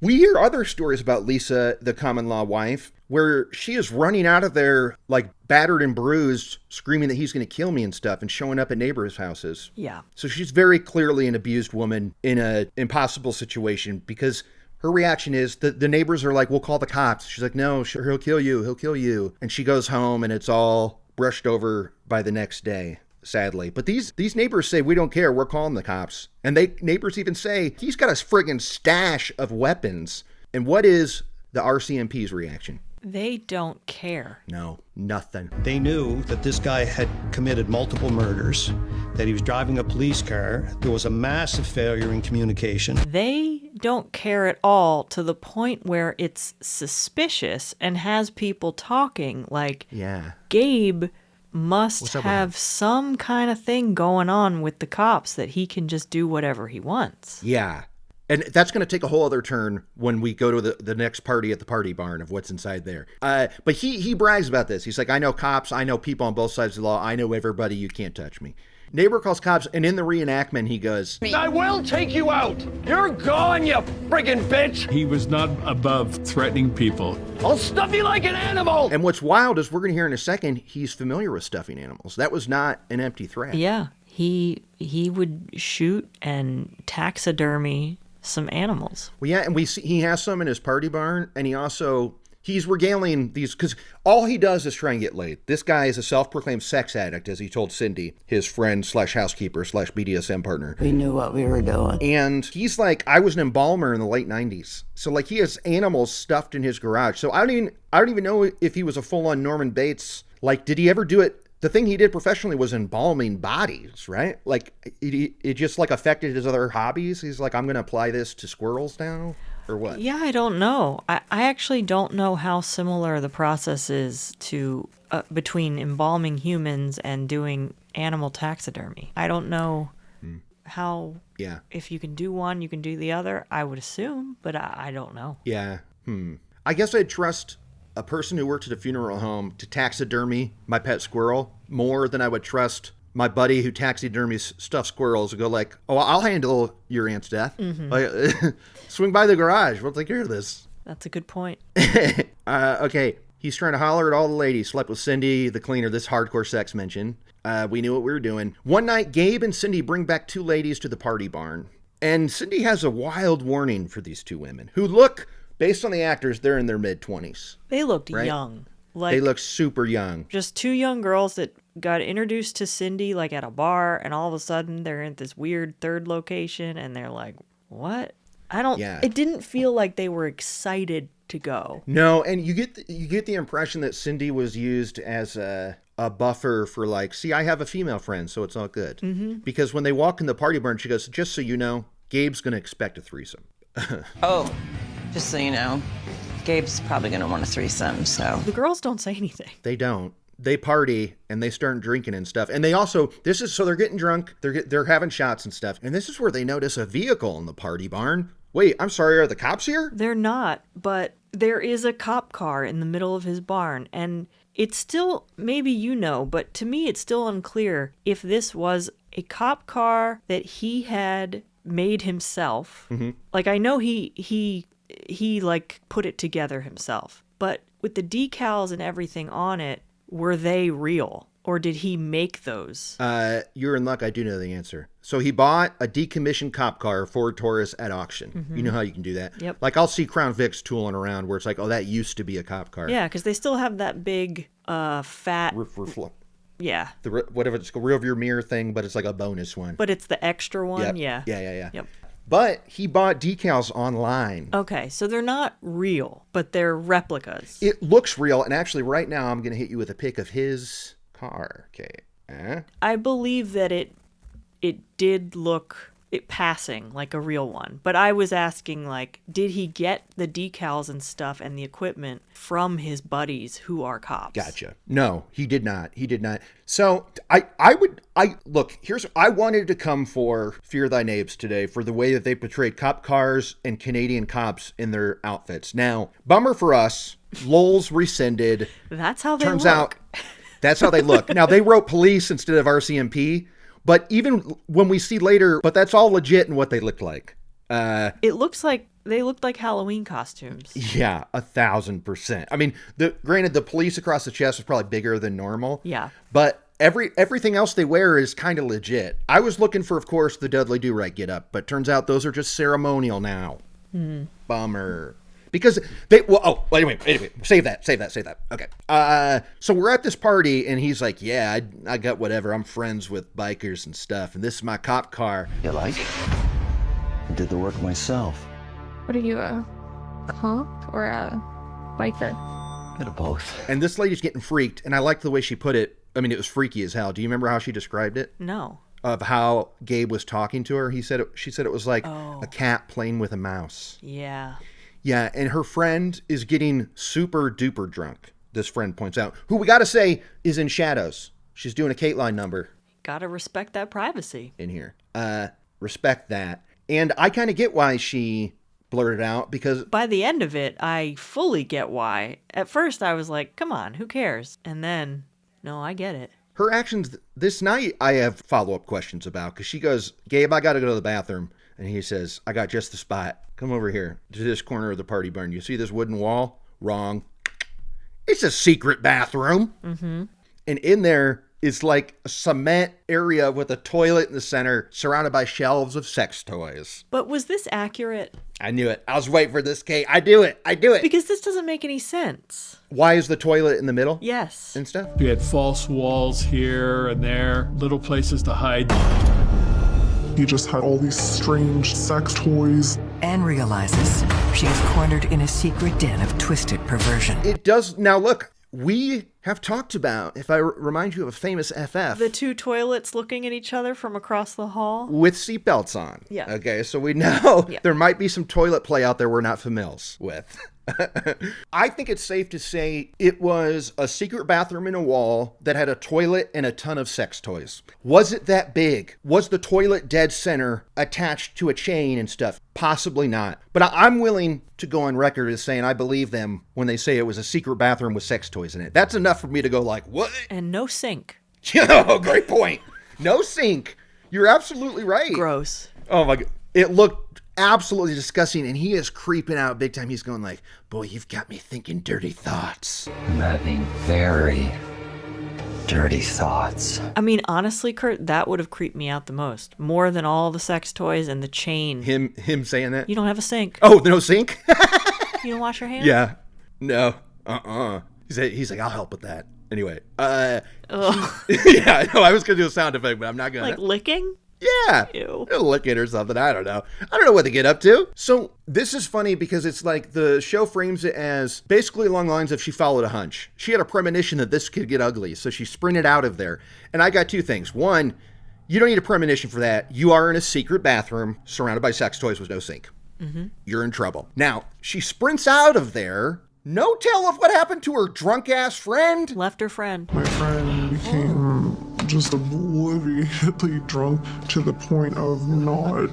we hear other stories about Lisa, the common law wife, where she is running out of there like battered and bruised, screaming that he's going to kill me and stuff, and showing up at neighbors' houses. Yeah. So she's very clearly an abused woman in an impossible situation, because her reaction is the neighbors are like, we'll call the cops. She's like, no, he'll kill you. And she goes home, and it's all brushed over by the next day, sadly. But these neighbors say, we don't care, we're calling the cops. And neighbors even say, he's got a friggin' stash of weapons. And what is the RCMP's reaction? They don't care. No, nothing. They knew that this guy had committed multiple murders, that he was driving a police car. There was a massive failure in communication. They don't care at all, to the point where it's suspicious and has people talking like, yeah, Gabe must have some kind of thing going on with the cops that he can just do whatever he wants. Yeah. And that's going to take a whole other turn when we go to the next party at the party barn of what's inside there. But he brags about this. He's like, I know cops. I know people on both sides of the law. I know everybody. You can't touch me. Neighbor calls cops, and in the reenactment, he goes, I will take you out. You're gone, you friggin' bitch. He was not above threatening people. I'll stuff you like an animal. And what's wild is we're going to hear in a second, he's familiar with stuffing animals. That was not an empty threat. Yeah. He would shoot and taxidermy some animals. Well, yeah, and we see he has some in his party barn, and he he's regaling these, because all he does is try and get laid. This guy is a self-proclaimed sex addict, as he told Cindy, his friend slash housekeeper slash BDSM partner. We knew what we were doing. And he's like, I was an embalmer in the late 90s. So like he has animals stuffed in his garage. So I don't even know if he was a full-on Norman Bates. Like, did he ever do it? The thing he did professionally was embalming bodies, right? Like it just like affected his other hobbies. He's like, I'm going to apply this to squirrels now. Or what? Yeah, I don't know. I actually don't know how similar the process is to between embalming humans and doing animal taxidermy. I don't know how. Yeah. If you can do one, you can do the other. I would assume, but I don't know. Yeah. I guess I'd trust a person who works at a funeral home to taxidermy my pet squirrel more than I would trust my buddy who taxidermies stuffed squirrels and go like, oh, I'll handle your aunt's death. Like, swing by the garage. We'll take care of this. That's a good point. Okay. He's trying to holler at all the ladies. Slept with Cindy, the cleaner, this hardcore sex mention. We knew what we were doing. One night, Gabe and Cindy bring back 2 ladies to the party barn. And Cindy has a wild warning for these 2 women who look, based on the actors, they're in their mid-20s. They looked right? young. They look super young. Just 2 young girls that got introduced to Cindy like at a bar, and all of a sudden they're in this weird third location, and they're like, what? It didn't feel like they were excited to go. No, and you get the impression that Cindy was used as a buffer for like, see, I have a female friend, so it's all good. Mm-hmm. Because when they walk in the party barn, she goes, just so you know, Gabe's going to expect a threesome. Oh, just so you know, Gabe's probably going to want a threesome, so. The girls don't say anything. They don't. They party and they start drinking and stuff. And they also, they're getting drunk. They're having shots and stuff. And this is where they notice a vehicle in the party barn. Wait, I'm sorry, are the cops here? They're not, but there is a cop car in the middle of his barn. And it's still, maybe you know, but to me it's still unclear if this was a cop car that he had made himself. Mm-hmm. Like, I know he like put it together himself. But with the decals and everything on it, were they real? Or did he make those? You're in luck. I do know the answer. So he bought a decommissioned cop car, Ford Taurus, at auction. Mm-hmm. You know how you can do that? Yep. Like, I'll see Crown Vics tooling around where it's like, oh, that used to be a cop car. Yeah, because they still have that big, fat... Yeah. Whatever, it's a rear view mirror thing, but it's like a bonus one. But it's the extra one? Yep. Yeah. Yeah. Yep. But he bought decals online. Okay, so they're not real, but they're replicas. It looks real, and actually right now I'm going to hit you with a pic of his car. Okay. I believe that it did look passing like a real one, but I was asking, like, did he get the decals and stuff and the equipment from his buddies who are cops? Gotcha. No, he did not. So I wanted to come for Fear Thy Neighbs today for the way that they portrayed cop cars and Canadian cops in their outfits. Now, bummer for us, Lowell's rescinded. That's how they Turns look. out that's how they look. Now, they wrote police instead of RCMP, but even when we see later, but that's all legit in what they looked like. It looks like they looked like Halloween costumes. Yeah, 1,000%. I mean, granted, the police across the chest is probably bigger than normal. Yeah. But everything else they wear is kind of legit. I was looking for, of course, the Dudley Do-Right get-up, but turns out those are just ceremonial now. Bummer. Because anyway, save that. Okay. So we're at this party, and he's like, yeah, I got whatever. I'm friends with bikers and stuff, and this is my cop car. You like? I did the work myself. What are you, a cop or a biker? Bit of both. And this lady's getting freaked, and I liked the way she put it. I mean, it was freaky as hell. Do you remember how she described it? No. Of how Gabe was talking to her. She said it was like a cat playing with a mouse. Yeah. Yeah, and her friend is getting super duper drunk, this friend points out, who we got to say is in shadows. She's doing a Kateline number. Gotta respect that privacy. In here. Respect that. And I kind of get why she blurted out, because... By the end of it, I fully get why. At first, I was like, come on, who cares? And then, no, I get it. Her actions this night, I have follow-up questions about, because she goes, Gabe, I got to go to the bathroom. And he says, I got just the spot. Come over here to this corner of the party barn. You see this wooden wall? Wrong. It's a secret bathroom. Mm-hmm. And in there is like a cement area with a toilet in the center surrounded by shelves of sex toys. But was this accurate? I knew it. I was waiting for this, Kate. I do it. Because this doesn't make any sense. Why is the toilet in the middle? Yes. And stuff? We had false walls here and there, little places to hide. He just had all these strange sex toys. Anne realizes she is cornered in a secret den of twisted perversion. It does. Now, look, we have talked about, if I remind you of a famous FF. The two toilets looking at each other from across the hall. With seatbelts on. Yeah. Okay, so we know there might be some toilet play out there we're not familiar with. I think it's safe to say it was a secret bathroom in a wall that had a toilet and a ton of sex toys. Was it that big? Was the toilet dead center attached to a chain and stuff? Possibly not. But I'm willing to go on record as saying I believe them when they say it was a secret bathroom with sex toys in it. That's enough for me to go like, what? And no sink. Oh, great point. No sink. You're absolutely right. Gross. Oh my God. It looked absolutely disgusting, and he is creeping out big time. He's going like, boy, you've got me thinking dirty thoughts. I'm having very dirty thoughts. I mean, honestly, Kurt, that would have creeped me out the most. More than all the sex toys and the chain. Him saying that? You don't have a sink. Oh, no sink? You don't wash your hands? Yeah. No. He's like, I'll help with that. Anyway. Yeah, no, I was going to do a sound effect, but I'm not going to. Like licking? Yeah. Ew. He'll lick it or something. I don't know. I don't know what they get up to. So this is funny because it's like the show frames it as basically along the lines of she followed a hunch. She had a premonition that this could get ugly, so she sprinted out of there. And I got two things. One, you don't need a premonition for that. You are in a secret bathroom surrounded by sex toys with no sink. Mm-hmm. You're in trouble. Now, she sprints out of there. No tell of what happened to her drunk-ass friend. Left her friend. My friend became just obliviously drunk to the point of not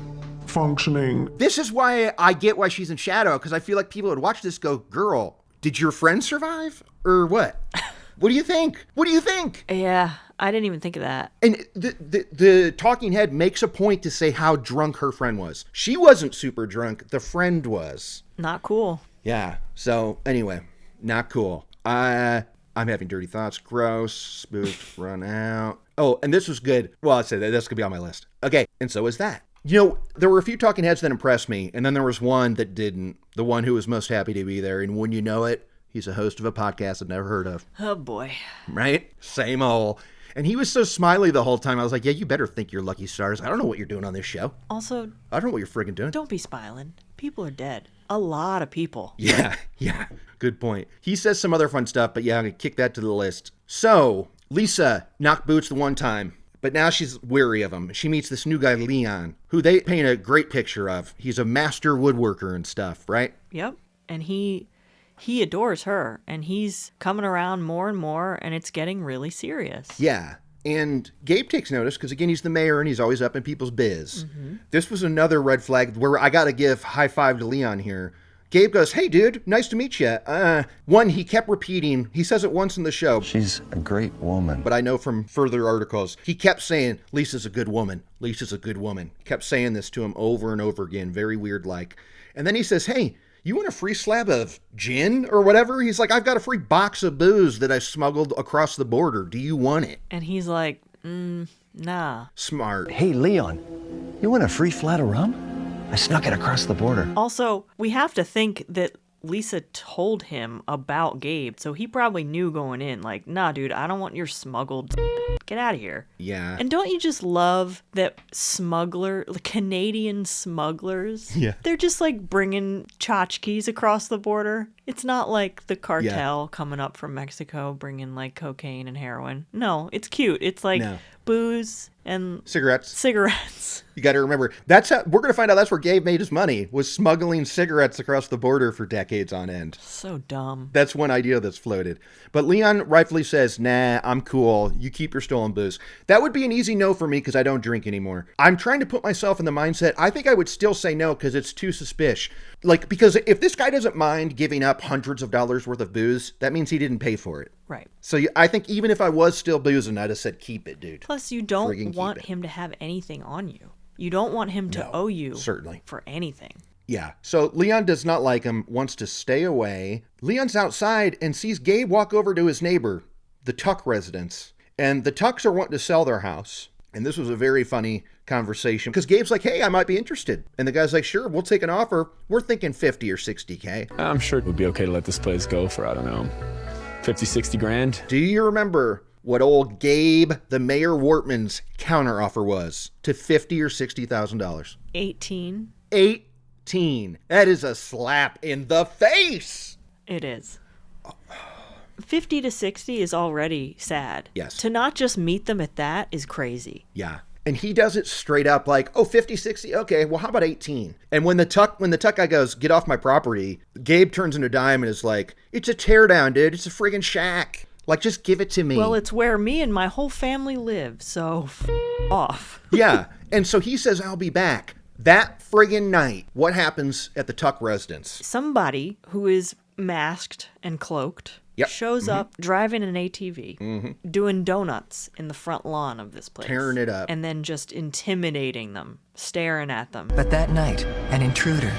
functioning. This is why I get why she's in shadow, because I feel like people would watch this go, girl, did your friend survive? Or what? What do you think? What do you think? Yeah, I didn't even think of that. And the talking head makes a point to say how drunk her friend was. She wasn't super drunk. The friend was. Not cool. Yeah. So anyway, not cool. I'm having dirty thoughts. Gross. Spooked. Run out. Oh, and this was good. Well, I said that this could be on my list. Okay. And so is that. You know, there were a few talking heads that impressed me, and then there was one that didn't. The one who was most happy to be there. And when you know it, he's a host of a podcast I've never heard of. Oh, boy. Right? Same old. And he was so smiley the whole time. I was like, yeah, you better thank your lucky stars. I don't know what you're doing on this show. Also, I don't know what you're friggin' doing. Don't be smiling. People are dead. A lot of people. Yeah. Good point. He says some other fun stuff, but yeah, I'm going to kick that to the list. So, Lisa knocked boots the one time, but now she's weary of him. She meets this new guy, Leon, who they paint a great picture of. He's a master woodworker and stuff, right? Yep. And he adores her, and he's coming around more and more, and it's getting really serious. Yeah. And Gabe takes notice because, again, he's the mayor and he's always up in people's biz. Mm-hmm. This was another red flag where I got to give high five to Leon here. Gabe goes, hey, dude, nice to meet you. One, he kept repeating. He says it once in the show. She's a great woman. But I know from further articles, he kept saying, Lisa's a good woman. Lisa's a good woman. Kept saying this to him over and over again. Very weird like. And then he says, hey, you want a free slab of gin or whatever? He's like, I've got a free box of booze that I smuggled across the border. Do you want it? And he's like, nah. Smart. Hey, Leon, you want a free flat of rum? I snuck it across the border. Also, we have to think that Lisa told him about Gabe, so he probably knew going in, like, nah, dude, I don't want your smuggled get out of here. Yeah. And don't you just love that Canadian smugglers? Yeah. They're just like bringing tchotchkes across the border. It's not like the cartel coming up from Mexico bringing like cocaine and heroin. No, it's cute. It's like booze and cigarettes. You got to remember, that's how we're going to find out. That's where Gabe made his money, was smuggling cigarettes across the border for decades on end. So dumb. That's one idea that's floated. But Leon rightfully says, nah, I'm cool. You keep your stolen booze. That would be an easy no for me because I don't drink anymore. I'm trying to put myself in the mindset. I think I would still say no because it's too suspicious. Like, because if this guy doesn't mind giving up hundreds of dollars worth of booze, that means he didn't pay for it. Right. So I think even if I was still boozing, I'd have said, keep it, dude. Plus, you don't want him to have anything on you. You don't want him to owe you for anything. Yeah. So Leon does not like him, wants to stay away. Leon's outside and sees Gabe walk over to his neighbor, the Tuck residence. And the Tucks are wanting to sell their house. And this was a very funny conversation because Gabe's like, hey, I might be interested. And the guy's like, sure, we'll take an offer. We're thinking 50 or 60K. I'm sure it would be okay to let this place go for, I don't know, 50, 60 grand. Do you remember what old Gabe, the Mayor Wortman's counteroffer was to $50,000 or $60,000? 18. 18. That is a slap in the face. It is. 50 to 60 is already sad. Yes. To not just meet them at that is crazy. Yeah. And he does it straight up like, oh, 50, 60, okay, well, how about 18? And when the Tuck guy goes, get off my property, Gabe turns into a dime and is like, it's a teardown, dude. It's a friggin' shack. Like, just give it to me. Well, it's where me and my whole family live, so off. Yeah. And so he says, I'll be back. That friggin' night, what happens at the Tuck residence? Somebody who is masked and cloaked shows up driving an ATV, doing donuts in the front lawn of this place. Tearing it up. And then just intimidating them, staring at them. But that night, an intruder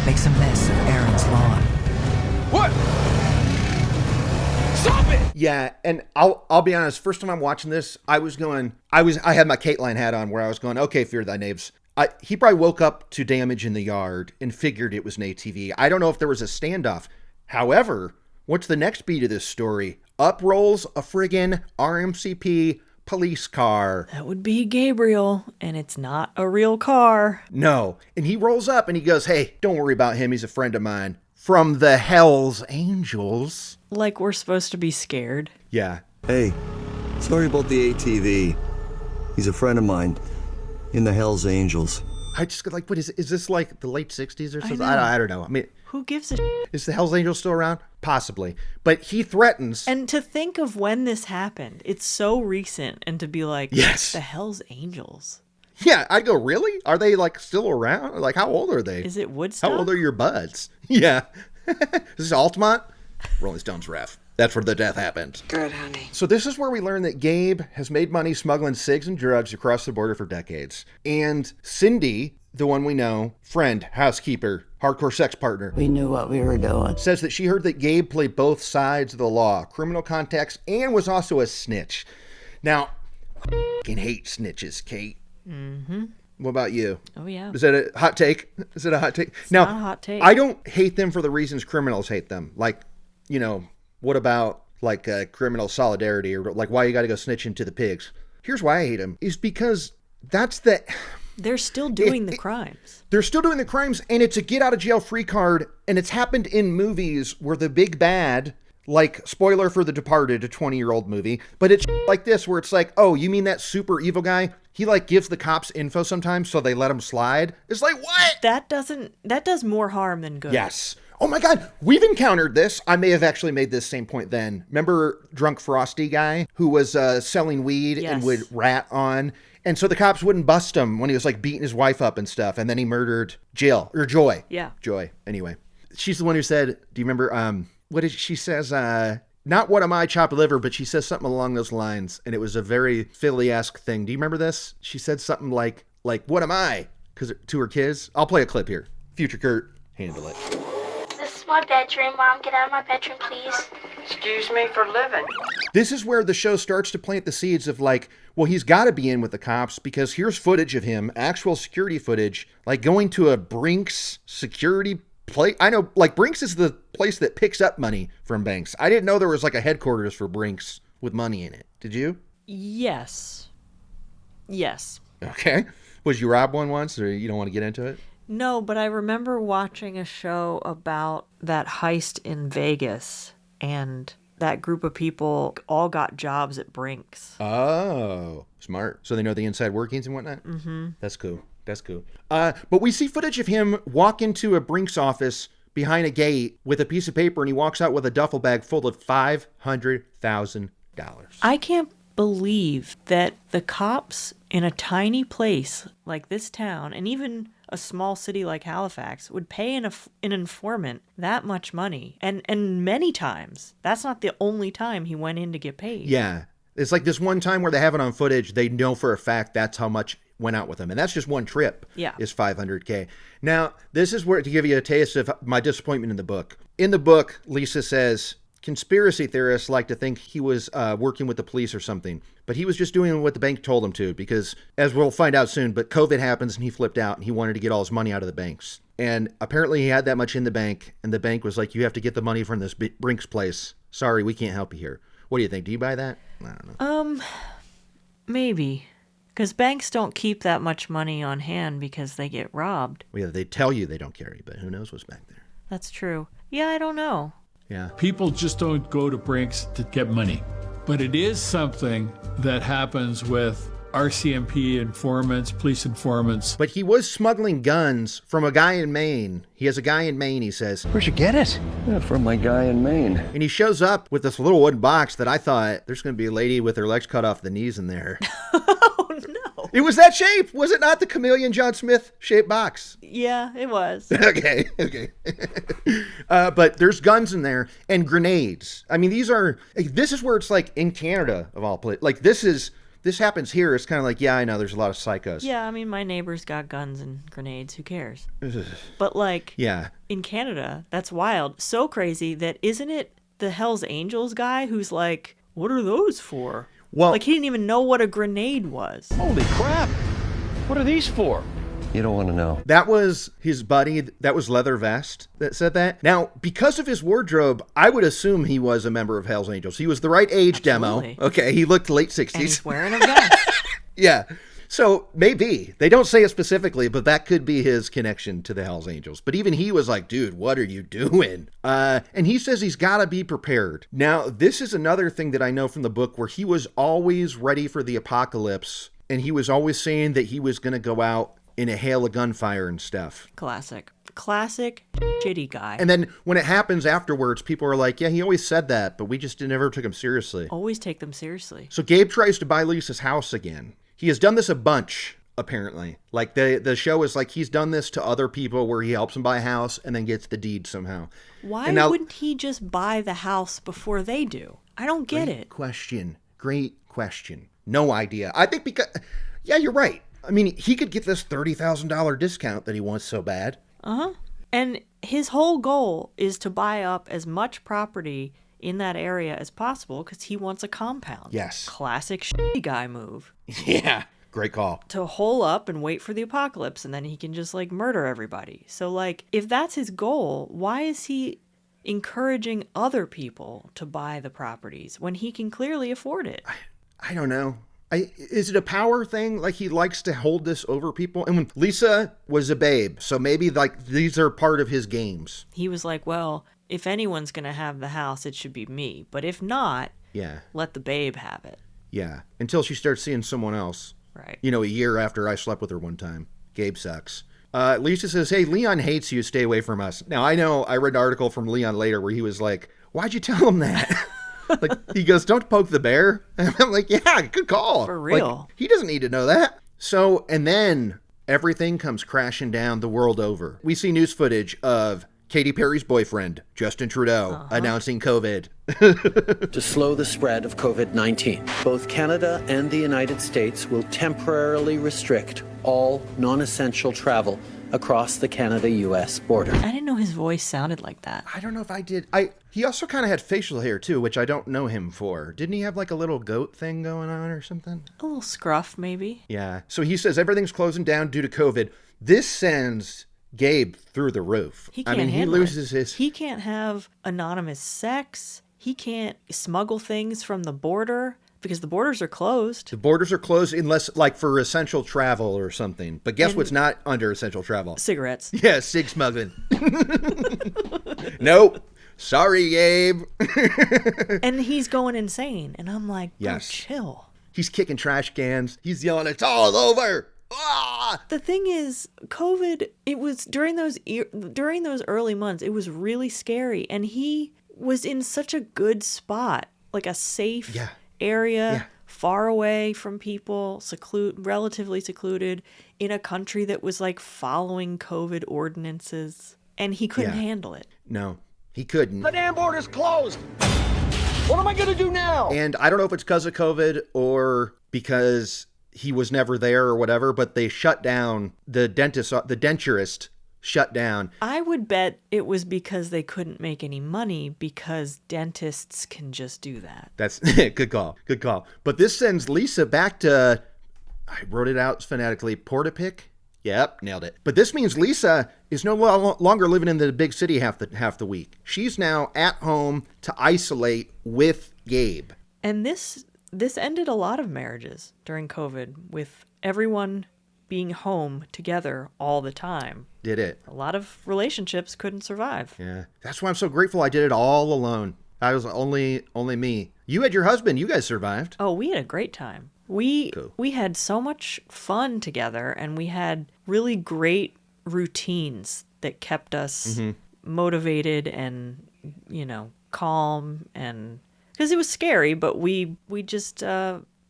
makes a mess of Aaron's lawn. What? Stop it! Yeah, and I'll be honest, first time I'm watching this, I had my Kateline hat on where I was going, okay, fear thy knaves. He probably woke up to damage in the yard and figured it was an ATV. I don't know if there was a standoff. However, what's the next beat of this story? Up rolls a friggin' RMCP police car. That would be Gabriel, and it's not a real car. No. And he rolls up and he goes, hey, don't worry about him. He's a friend of mine. From the Hells Angels. Like we're supposed to be scared. Yeah. Hey, sorry about the ATV. He's a friend of mine in the Hells Angels. I just like, what is this like the late 60s or something? I don't know. I mean, who gives a is the Hells Angels still around? Possibly. But he threatens. And to think of when this happened, it's so recent, and to be like, yes, the Hells Angels. Yeah, I'd go, really? Are they like still around? Like, how old are they? Is it Woodstock? How old are your buds? Yeah. Is this Altamont? Rolling Stones ref. That's where the death happened. Good, honey. So this is where we learn that Gabe has made money smuggling cigs and drugs across the border for decades. And Cindy, the one we know, friend, housekeeper, hardcore sex partner. We knew what we were doing. Says that she heard that Gabe played both sides of the law, criminal contacts, and was also a snitch. Now, I fucking hate snitches, Kate. Mm-hmm. What about you? Oh, yeah. Is that a hot take? Is it a hot take? It's not a hot take. I don't hate them for the reasons criminals hate them. Like, you know, what about like criminal solidarity, or like why you got to go snitching to the pigs? Here's why I hate them, is because they're still doing the crimes. They're still doing the crimes, and it's a get out of jail free card, and it's happened in movies where the big bad, like, spoiler for The Departed, a 20-year-old movie, but it's like this where it's like, oh, you mean that super evil guy? He like gives the cops info sometimes so they let him slide. It's like, what? That does more harm than good. Yes. Oh my God, we've encountered this. I may have actually made this same point then. Remember Drunk Frosty guy who was selling weed and would rat on? And so the cops wouldn't bust him when he was like beating his wife up and stuff. And then he murdered Joy. Yeah. Joy. Anyway, she's the one who said, do you remember, she says, not what am I, chopped liver, but she says something along those lines. And it was a very Philly-esque thing. Do you remember this? She said something like, what am I? Because to her kids. I'll play a clip here. Future Kurt, handle it. This is my bedroom. Mom, get out of my bedroom, please. Excuse me for living. This is where the show starts to plant the seeds of like, well, he's got to be in with the cops because here's footage of him, actual security footage, like going to a Brinks security place. I know, like, Brinks is the place that picks up money from banks. I didn't know there was like a headquarters for Brinks with money in it. Did you? Yes. Okay. Was you robbed one once, or you don't want to get into it? No, but I remember watching a show about that heist in Vegas, and that group of people all got jobs at Brinks. Oh, smart. So they know the inside workings and whatnot? Mm-hmm. That's cool. But we see footage of him walk into a Brinks office behind a gate with a piece of paper, and he walks out with a duffel bag full of $500,000. I can't believe that the cops in a tiny place like this town, and even a small city like Halifax, would pay an informant that much money. And many times, that's not the only time he went in to get paid. Yeah. It's like this one time where they have it on footage, they know for a fact that's how much went out with him. And that's just one trip. Yeah. Is $500K. Now, this is where, to give you a taste of my disappointment in the book. In the book, Lisa says, conspiracy theorists like to think he was working with the police or something, but he was just doing what the bank told him to because, as we'll find out soon, but COVID happens and he flipped out and he wanted to get all his money out of the banks. And apparently he had that much in the bank, and the bank was like, you have to get the money from this Brinks place. Sorry, we can't help you here. What do you think? Do you buy that? I don't know. Maybe. Because banks don't keep that much money on hand because they get robbed. Well, yeah, they tell you they don't carry, but who knows what's back there. That's true. Yeah, I don't know. Yeah. People just don't go to Brinks to get money. But it is something that happens with RCMP informants, police informants. But he was smuggling guns from a guy in Maine. He has a guy in Maine, he says. Where'd you get it? Yeah, from my guy in Maine. And he shows up with this little wooden box that I thought there's going to be a lady with her legs cut off the knees in there. Oh, no. It was that shape. Was it not the Chameleon John Smith shaped box? Yeah, it was. Okay. But there's guns in there and grenades. I mean, this is where it's like in Canada of all places. Like this happens here. It's kind of like, yeah, I know there's a lot of psychos. Yeah, I mean, my neighbor's got guns and grenades. Who cares? But like, yeah, in Canada, that's wild. So crazy that isn't it the Hells Angels guy who's like, what are those for? Well, like he didn't even know what a grenade was. Holy crap! What are these for? You don't want to know. That was his buddy. That was Leather Vest that said that. Now, because of his wardrobe, I would assume he was a member of Hell's Angels. He was the right age Absolutely. demo. Okay, he looked late 60s. And he's wearing a vest. Yeah. So maybe. They don't say it specifically, but that could be his connection to the Hells Angels. But even he was like, dude, what are you doing? And he says he's got to be prepared. Now, this is another thing that I know from the book where he was always ready for the apocalypse. And he was always saying that he was going to go out in a hail of gunfire and stuff. Classic shitty guy. And then when it happens afterwards, people are like, yeah, he always said that, but we just never took him seriously. Always take them seriously. So Gabe tries to buy Lisa's house again. He has done this a bunch, apparently. Like the show is like he's done this to other people where he helps them buy a house and then gets the deed somehow. Why wouldn't he just buy the house before they do? I don't get it. Great question. No idea. I think because, yeah, you're right. I mean, he could get this $30,000 discount that he wants so bad. Uh-huh. And his whole goal is to buy up as much property in that area as possible because he wants a compound. Yes. Classic shitty guy move. Yeah. Great call. To hole up and wait for the apocalypse, and then he can just, like, murder everybody. So, like, if that's his goal, why is he encouraging other people to buy the properties when he can clearly afford it? I don't know. Is it a power thing? Like he likes to hold this over people? And when Lisa was a babe, so maybe like these are part of his games. He was like, well, if anyone's going to have the house, it should be me. But if not, let the babe have it. Yeah. Until she starts seeing someone else. Right. You know, a year after I slept with her one time. Gabe sucks. Lisa says, hey, Leon hates you. Stay away from us. Now, I know I read an article from Leon later where he was like, why'd you tell him that? Like, he goes, don't poke the bear. And I'm like, yeah, good call. For real. Like, he doesn't need to know that. So, and then everything comes crashing down the world over. We see news footage of Katy Perry's boyfriend, Justin Trudeau, announcing COVID. To slow the spread of COVID-19, both Canada and the United States will temporarily restrict all non-essential travel across the Canada-U.S. border. I didn't know his voice sounded like that. I don't know if I did. He also kind of had facial hair, too, which I don't know him for. Didn't he have, like, a little goat thing going on or something? A little scruff, maybe. Yeah. So he says everything's closing down due to COVID. This sends Gabe through the roof. He can't handle he loses his... He can't have anonymous sex. He can't smuggle things from the border because the borders are closed. The borders are closed unless, like, for essential travel or something. But guess what's not under essential travel? Cigarettes. Yeah, cig smuggling. Nope. Sorry, Gabe. And he's going insane. And I'm like, yes. Chill. He's kicking trash cans. He's yelling, it's all over. Ah! The thing is, COVID, it was during those early months, it was really scary. And he was in such a good spot, like a safe area, far away from people, relatively secluded, in a country that was like following COVID ordinances. And he couldn't handle it. No, he couldn't. The damn border's closed. What am I going to do now? And I don't know if it's because of COVID or because he was never there or whatever, but they shut down the denturist shut down. I would bet it was because they couldn't make any money, because dentists can just do that. That's good call. Good call. But this sends Lisa back to, I wrote it out phonetically, Portapique. Yep, nailed it. But this means Lisa is no longer living in the big city half the week. She's now at home to isolate with Gabe. And this ended a lot of marriages during COVID, with everyone being home together all the time. Did it? A lot of relationships couldn't survive. Yeah. That's why I'm so grateful I did it all alone. I was only me. You had your husband. You guys survived. Oh, we had a great time. We had so much fun together, and we had really great routines that kept us motivated and, calm, and because it was scary, but we just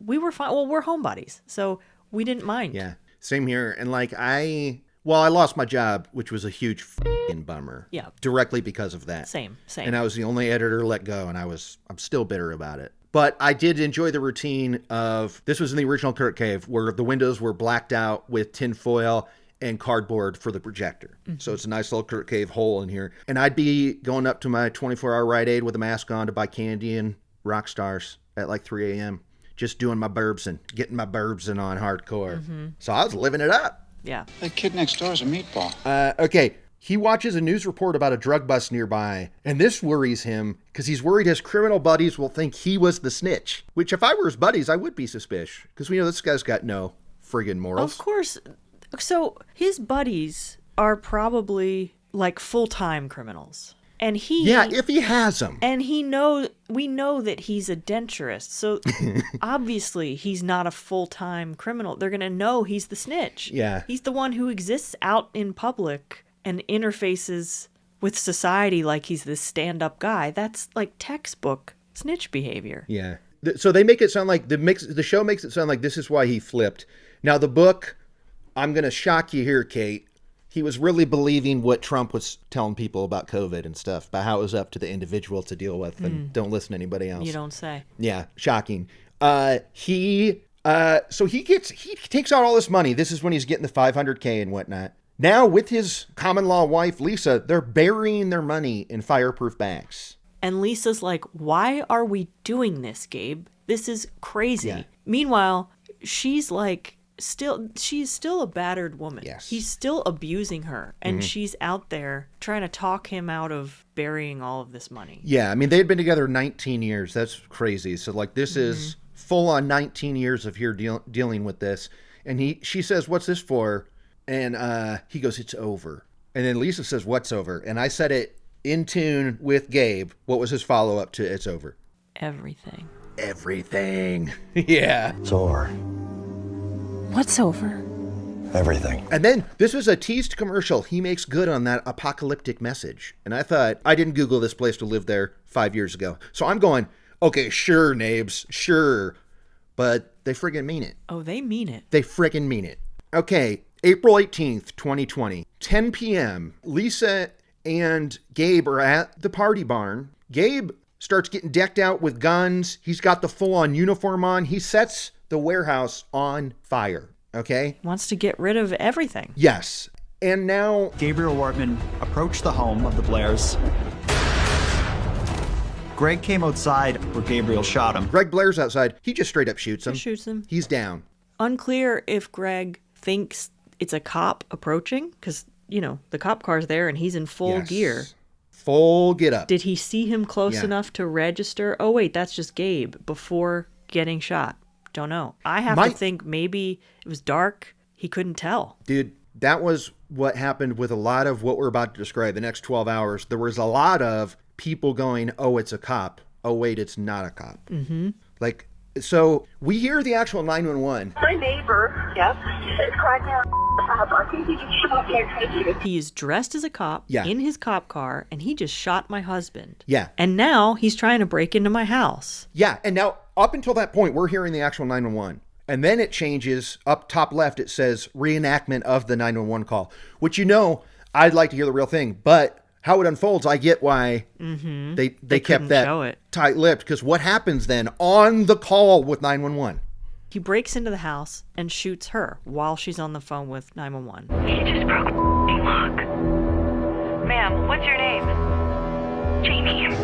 we were fine. Well, we're homebodies, so we didn't mind. Yeah, same here. And I lost my job, which was a huge f***ing bummer. Yeah, directly because of that. Same. And I was the only editor let go, and I'm still bitter about it. But I did enjoy the routine of, this was in the original Kurt Cave, where the windows were blacked out with tinfoil and cardboard for the projector. Mm-hmm. So it's a nice little Kurt Cave hole in here. And I'd be going up to my 24-hour Rite Aid with a mask on to buy candy and rock stars at 3 a.m. Just doing my burbs and getting my burbs in on hardcore. Mm-hmm. So I was living it up. Yeah. That kid next door is a meatball. Okay. He watches a news report about a drug bust nearby, and this worries him because he's worried his criminal buddies will think he was the snitch. Which, if I were his buddies, I would be suspicious, because we know this guy's got no friggin' morals. Of course. So his buddies are probably full-time criminals. And if he has them. And we know that he's a denturist. So obviously he's not a full-time criminal. They're going to know he's the snitch. Yeah. He's the one who exists out in public and interfaces with society like he's this stand-up guy. That's textbook snitch behavior. Yeah. So they make it sound like the show makes it sound like this is why he flipped. Now the book, I'm going to shock you here, Kate. He was really believing what Trump was telling people about COVID and stuff, about how it was up to the individual to deal with, and don't listen to anybody else. You don't say. Yeah, shocking. He takes out all this money. This is when he's getting the $500K and whatnot. Now, with his common law wife, Lisa, they're burying their money in fireproof bags. And Lisa's like, why are we doing this, Gabe? This is crazy. Yeah. Meanwhile, she's still a battered woman. Yes. He's still abusing her. And she's out there trying to talk him out of burying all of this money. Yeah, I mean, they had been together 19 years. That's crazy. So, this is full on 19 years of here dealing with this. And she says, what's this for? And he goes, it's over. And then Lisa says, what's over? And I said it in tune with Gabe. What was his follow-up to it's over? Everything. Yeah. It's over. What's over? Everything. And then this was a teased commercial. He makes good on that apocalyptic message. And I thought, I didn't Google this place to live there 5 years ago. So I'm going, okay, sure, Neighbs, sure. But they friggin' mean it. Oh, they mean it. They friggin' mean it. Okay, April 18th, 2020, 10 p.m. Lisa and Gabe are at the party barn. Gabe starts getting decked out with guns. He's got the full-on uniform on. He sets the warehouse on fire, okay? Wants to get rid of everything. Yes. And now Gabriel Wortman approached the home of the Blairs. Greg came outside where Gabriel shot him. Greg Blair's outside. He just straight up shoots him. He shoots him. He's down. Unclear if Greg thinks it's a cop approaching, because, the cop car's there and he's in full gear. Full get up. Did he see him close enough to register? Oh, wait, that's just Gabe before getting shot. Don't know. I have to think maybe it was dark. He couldn't tell. Dude, that was what happened with a lot of what we're about to describe the next 12 hours. There was a lot of people going, oh, it's a cop. Oh, wait, it's not a cop. Mm-hmm. So we hear the actual 911. My neighbor, is crying out. I think he just shot my husband. He is dressed as a cop in his cop car, and he just shot my husband. Yeah. And now he's trying to break into my house. Yeah, and now up until that point, we're hearing the actual 911. And then it changes. Up top left, it says reenactment of the 911 call, which I'd like to hear the real thing. But how it unfolds, I get why they kept that tight-lipped. Because what happens then on the call with 911? He breaks into the house and shoots her while she's on the phone with 911. He just broke the lock. What's your name? Jamie.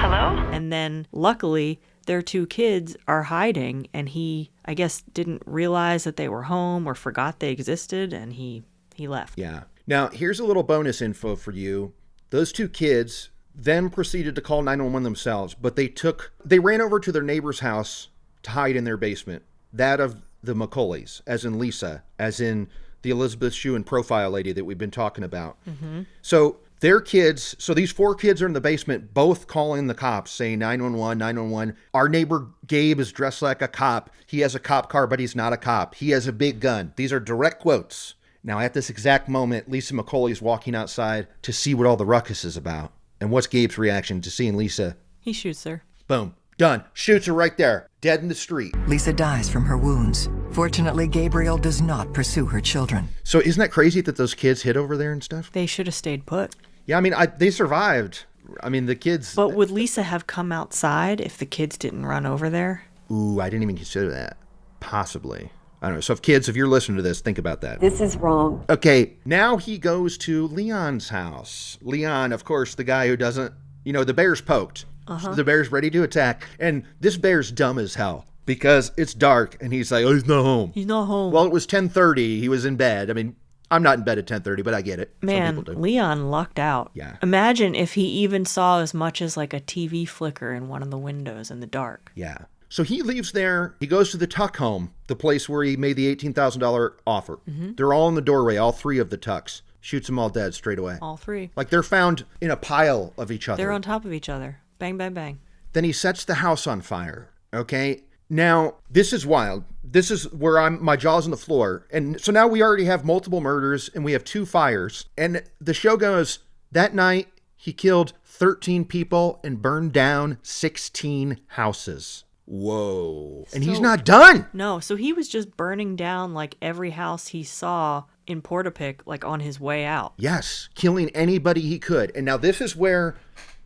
Hello? And then, luckily, their two kids are hiding, and he, I guess, didn't realize that they were home or forgot they existed, and he left. Yeah. Now, here's a little bonus info for you. Those two kids then proceeded to call 911 themselves, but they ran over to their neighbor's house to hide in their basement. That of the McCauleys, as in Lisa, as in the Elizabeth Shue and profile lady that we've been talking about. Mm-hmm. So their kids, so these four kids are in the basement, both calling the cops, saying 911, 911. Our neighbor Gabe is dressed like a cop. He has a cop car, but he's not a cop. He has a big gun. These are direct quotes. Now, at this exact moment, Lisa McCauley is walking outside to see what all the ruckus is about. And what's Gabe's reaction to seeing Lisa? He shoots her. Boom. Done. Shoots her right there. Dead in the street. Lisa dies from her wounds. Fortunately, Gabriel does not pursue her children. So isn't that crazy that those kids hid over there and stuff? They should have stayed put. Yeah, I mean, they survived. I mean, the kids... But would Lisa have come outside if the kids didn't run over there? Ooh, I didn't even consider that. Possibly. I don't know. So if you're listening to this, think about that. This is wrong. Okay, now he goes to Leon's house. Leon, of course, the guy who doesn't... the bear's poked. Uh-huh. The bear's ready to attack. And this bear's dumb as hell because it's dark and he's like, oh, he's not home. He's not home. Well, it was 10:30. He was in bed. I mean, I'm not in bed at 10:30, but I get it. Man, Leon lucked out. Yeah. Imagine if he even saw as much as like a TV flicker in one of the windows in the dark. Yeah. So he leaves there. He goes to the Tuck home, the place where he made the $18,000 offer. Mm-hmm. They're all in the doorway, all three of the Tucks. Shoots them all dead straight away. All three. Like they're found in a pile of each other. They're on top of each other. Bang, bang, bang. Then he sets the house on fire. Okay. Now, this is wild. This is where my jaw's on the floor. And so now we already have multiple murders and we have 2 fires. And the show goes, that night he killed 13 people and burned down 16 houses. Whoa. And he's not done. No, so he was just burning down like every house he saw in Portapic, like on his way out. Yes, killing anybody he could. And now this is where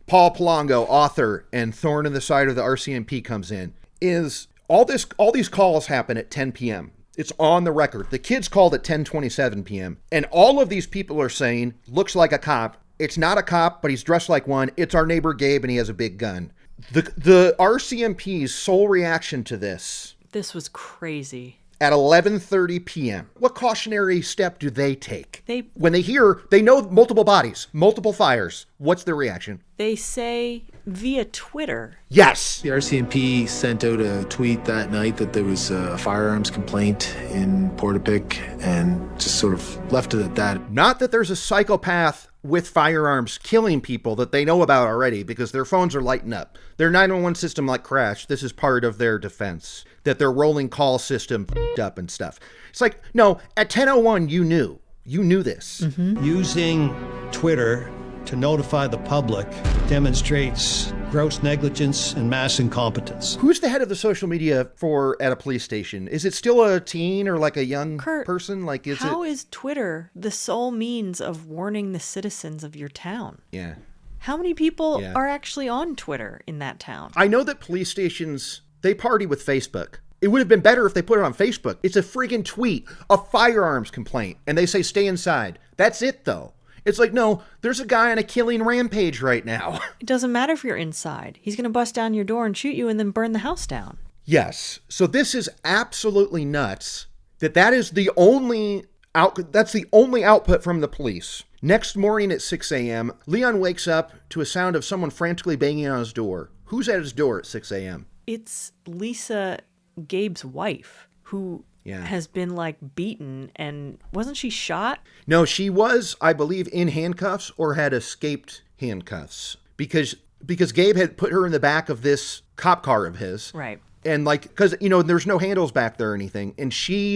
Paul Palongo, author and thorn in the side of the RCMP, comes in. Is all these calls happen at 10 p.m. It's on the record. The kids called at 10:27 p.m. And all of these people are saying, looks like a cop. It's not a cop, but he's dressed like one. It's our neighbor Gabe and he has a big gun. The RCMP's sole reaction to this was crazy. At 11:30 p.m. What cautionary step do they take? When they know multiple bodies, multiple fires, what's their reaction? They say via Twitter. Yes. The RCMP sent out a tweet that night that there was a firearms complaint in Portapic and just sort of left it at that. Not that there's a psychopath with firearms killing people that they know about already because their phones are lighting up. Their 911 system crashed. This is part of their defense. That their rolling call system f***ed up and stuff. It's like, no, at 10:01 you knew. You knew this. Mm-hmm. Using Twitter to notify the public demonstrates gross negligence and mass incompetence. Who's the head of the social media at a police station? Is it still a teen or like a young person? How is Twitter the sole means of warning the citizens of your town? Yeah. How many people are actually on Twitter in that town? I know that police stations, they party with Facebook. It would have been better if they put it on Facebook. It's a friggin' tweet, a firearms complaint, and they say stay inside. That's it, though. It's like, no, there's a guy on a killing rampage right now. It doesn't matter if you're inside. He's going to bust down your door and shoot you and then burn the house down. Yes. So this is absolutely nuts that is the only that's the only output from the police. Next morning at 6 a.m., Leon wakes up to a sound of someone frantically banging on his door. Who's at his door at 6 a.m.? It's Lisa, Gabe's wife, who has been beaten, and wasn't she shot? No, she was, I believe, in handcuffs or had escaped handcuffs because Gabe had put her in the back of this cop car of his. Right. And because, there's no handles back there or anything. And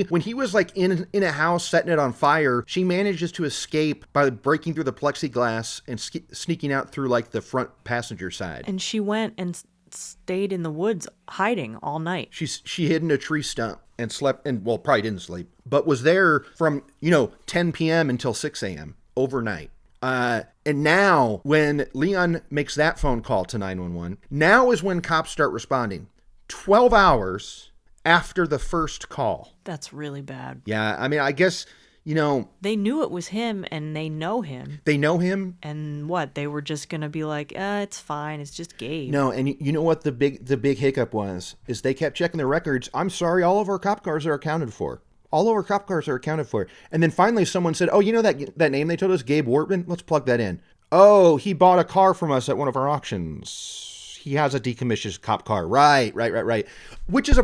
when he was in a house setting it on fire, she manages to escape by breaking through the plexiglass and sneaking out through the front passenger side. And she went and stayed in the woods hiding all night. She hid in a tree stump and slept, and probably didn't sleep, but was there from, 10 p.m. until 6 a.m. overnight. And now when Leon makes that phone call to 911, now is when cops start responding. 12 hours after the first call. That's really bad. Yeah, I mean, I guess, you know, they knew it was him and they know him. They know him. And what? They were just going to be like, it's fine. It's just Gabe. No, and you know what the big hiccup was? Is they kept checking their records. I'm sorry, all of our cop cars are accounted for. All of our cop cars are accounted for. And then finally someone said, oh, you know that name they told us, Gabe Wortman? Let's plug that in. Oh, he bought a car from us at one of our auctions. He has a decommissioned cop car. Right. Which is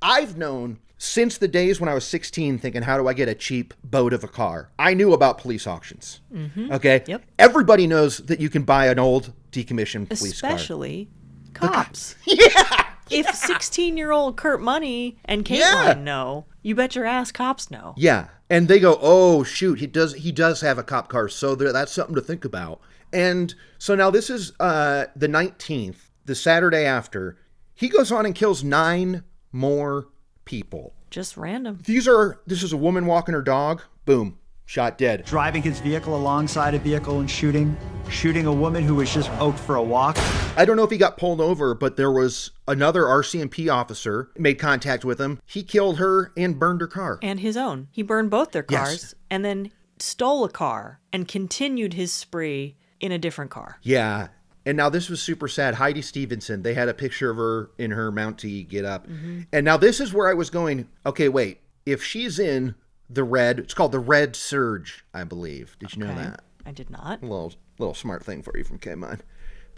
I've known since the days when I was 16 thinking, how do I get a cheap boat of a car? I knew about police auctions. Mm-hmm. Okay? Yep. Everybody knows that you can buy an old decommissioned police car. Especially cops. Yeah! If 16-year-old Kurt Money and Kateline know, you bet your ass cops know. Yeah. And they go, oh, shoot, he does have a cop car, so that's something to think about. And so now this is the 19th, the Saturday after. He goes on and kills 9 more people. Just random. This is a woman walking her dog. Boom. Shot dead. Driving his vehicle alongside a vehicle and shooting a woman who was just out for a walk. I don't know if he got pulled over, but there was another RCMP officer made contact with him. He killed her and burned her car. And his own. He burned both their cars Yes. and then stole a car and continued his spree in a different car. Yeah. And now this was super sad. Heidi Stevenson, they had a picture of her in her Mountie get up. Mm-hmm. And now this is where I was going, okay, wait. If she's in the red, it's called the Red Surge, I believe. Did you know that? I did not. A little smart thing for you from K-Mon.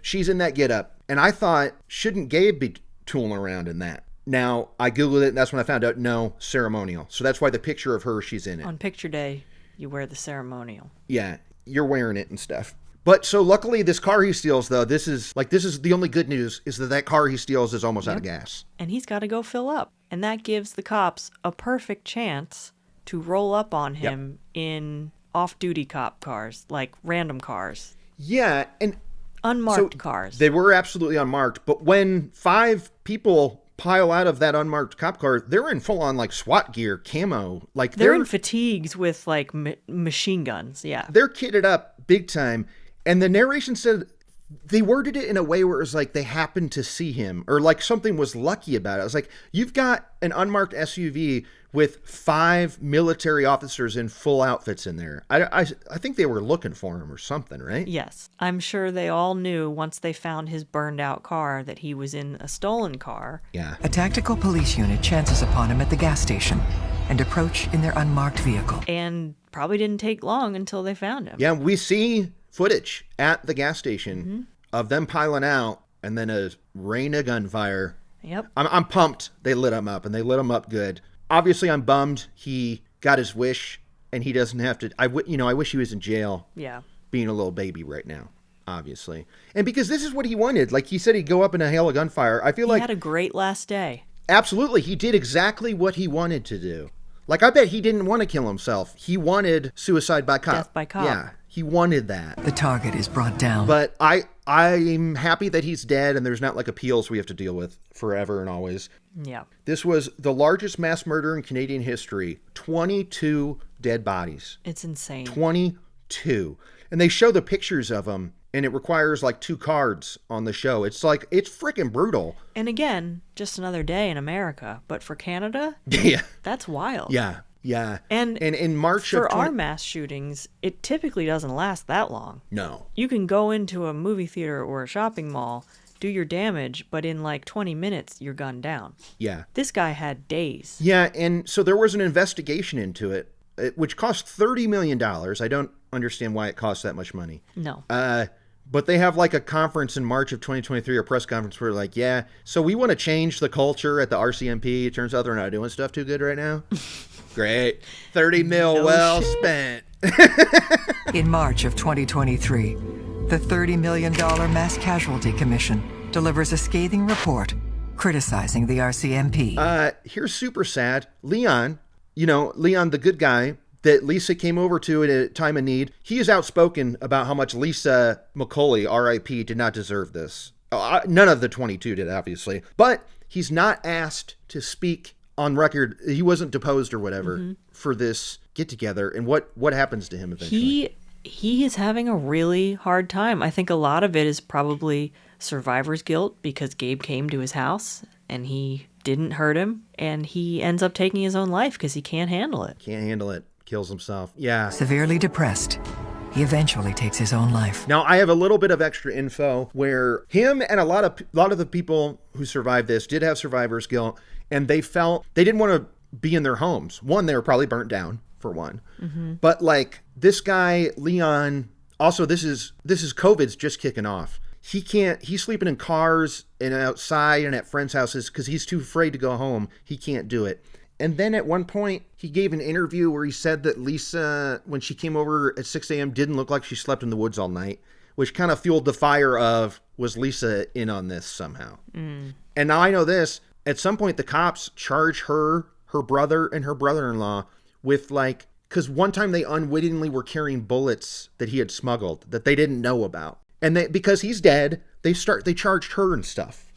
She's in that get up. And I thought, shouldn't Gabe be tooling around in that? Now, I Googled it, and that's when I found out, no, ceremonial. So that's why the picture of her, she's in it. On picture day, you wear the ceremonial. Yeah, you're wearing it and stuff. But so luckily this car he steals, though, this is the only good news, is that car he steals is almost out of gas. And he's got to go fill up. And that gives the cops a perfect chance to roll up on him in off-duty cop cars, like random cars. Yeah, and unmarked cars. They were absolutely unmarked, but when 5 people pile out of that unmarked cop car, they're in full-on like SWAT gear, camo. Like they're in fatigues with like machine guns. Yeah, they're kitted up big time. And the narration said they worded it in a way where it was like they happened to see him or like something was lucky about it. I was like, you've got an unmarked SUV with 5 military officers in full outfits in there. I think they were looking for him or something, right? Yes. I'm sure they all knew once they found his burned out car that he was in a stolen car. Yeah. A tactical police unit chances upon him at the gas station and approach in their unmarked vehicle. And probably didn't take long until they found him. Yeah, we see footage at the gas station of them piling out and then a rain of gunfire. Yep. I'm pumped they lit him up, and they lit him up good. Obviously, I'm bummed he got his wish and he doesn't have to. I wish he was in jail. Yeah. Being a little baby right now, obviously. And because this is what he wanted. Like he said, he'd go up in a hail of gunfire. I feel like he had a great last day. Absolutely. He did exactly what he wanted to do. Like, I bet he didn't want to kill himself. He wanted suicide by cop. Death by cop. Yeah. He wanted that. The target is brought down. But I'm happy that he's dead and there's not like appeals we have to deal with forever and always. Yeah. This was the largest mass murder in Canadian history. 22 dead bodies. It's insane. 22. And they show the pictures of them, and it requires like 2 cards on the show. It's like, it's freaking brutal. And again, just another day in America. But for Canada, yeah, that's wild. Yeah. Yeah. And in March for our mass shootings, it typically doesn't last that long. No. You can go into a movie theater or a shopping mall, do your damage, but in like 20 minutes, you're gunned down. Yeah. This guy had days. Yeah, and so there was an investigation into it, which cost $30 million. I don't understand why it costs that much money. No. But they have like a conference in March of 2023, a press conference where like, yeah, so we want to change the culture at the RCMP. It turns out they're not doing stuff too good right now. Great. 30 mil well spent. In March of 2023, the $30 million Mass Casualty Commission delivers a scathing report criticizing the RCMP. Here's super sad. Leon, the good guy that Lisa came over to at a time of need, he is outspoken about how much Lisa McCauley, R.I.P., did not deserve this. None of the 22 did, obviously. But he's not asked to speak on record. He wasn't deposed or whatever for this get-together. And what happens to him eventually? He is having a really hard time. I think a lot of it is probably survivor's guilt because Gabe came to his house and he didn't hurt him. And he ends up taking his own life because he can't handle it. Kills himself. Yeah. Severely depressed, he eventually takes his own life. Now, I have a little bit of extra info where him and a lot of the people who survived this did have survivor's guilt, and they felt they didn't want to be in their homes. One, they were probably burnt down, for one. Mm-hmm. But like this guy, Leon, also this is COVID's just kicking off. He's sleeping in cars and outside and at friends' houses because he's too afraid to go home. He can't do it. And then at one point, he gave an interview where he said that Lisa, when she came over at 6 a.m., didn't look like she slept in the woods all night, which kind of fueled the fire of, was Lisa in on this somehow? Mm. And now I know this. At some point, the cops charge her brother, and her brother-in-law with like, because one time they unwittingly were carrying bullets that he had smuggled that they didn't know about. And because he's dead, they charged her and stuff.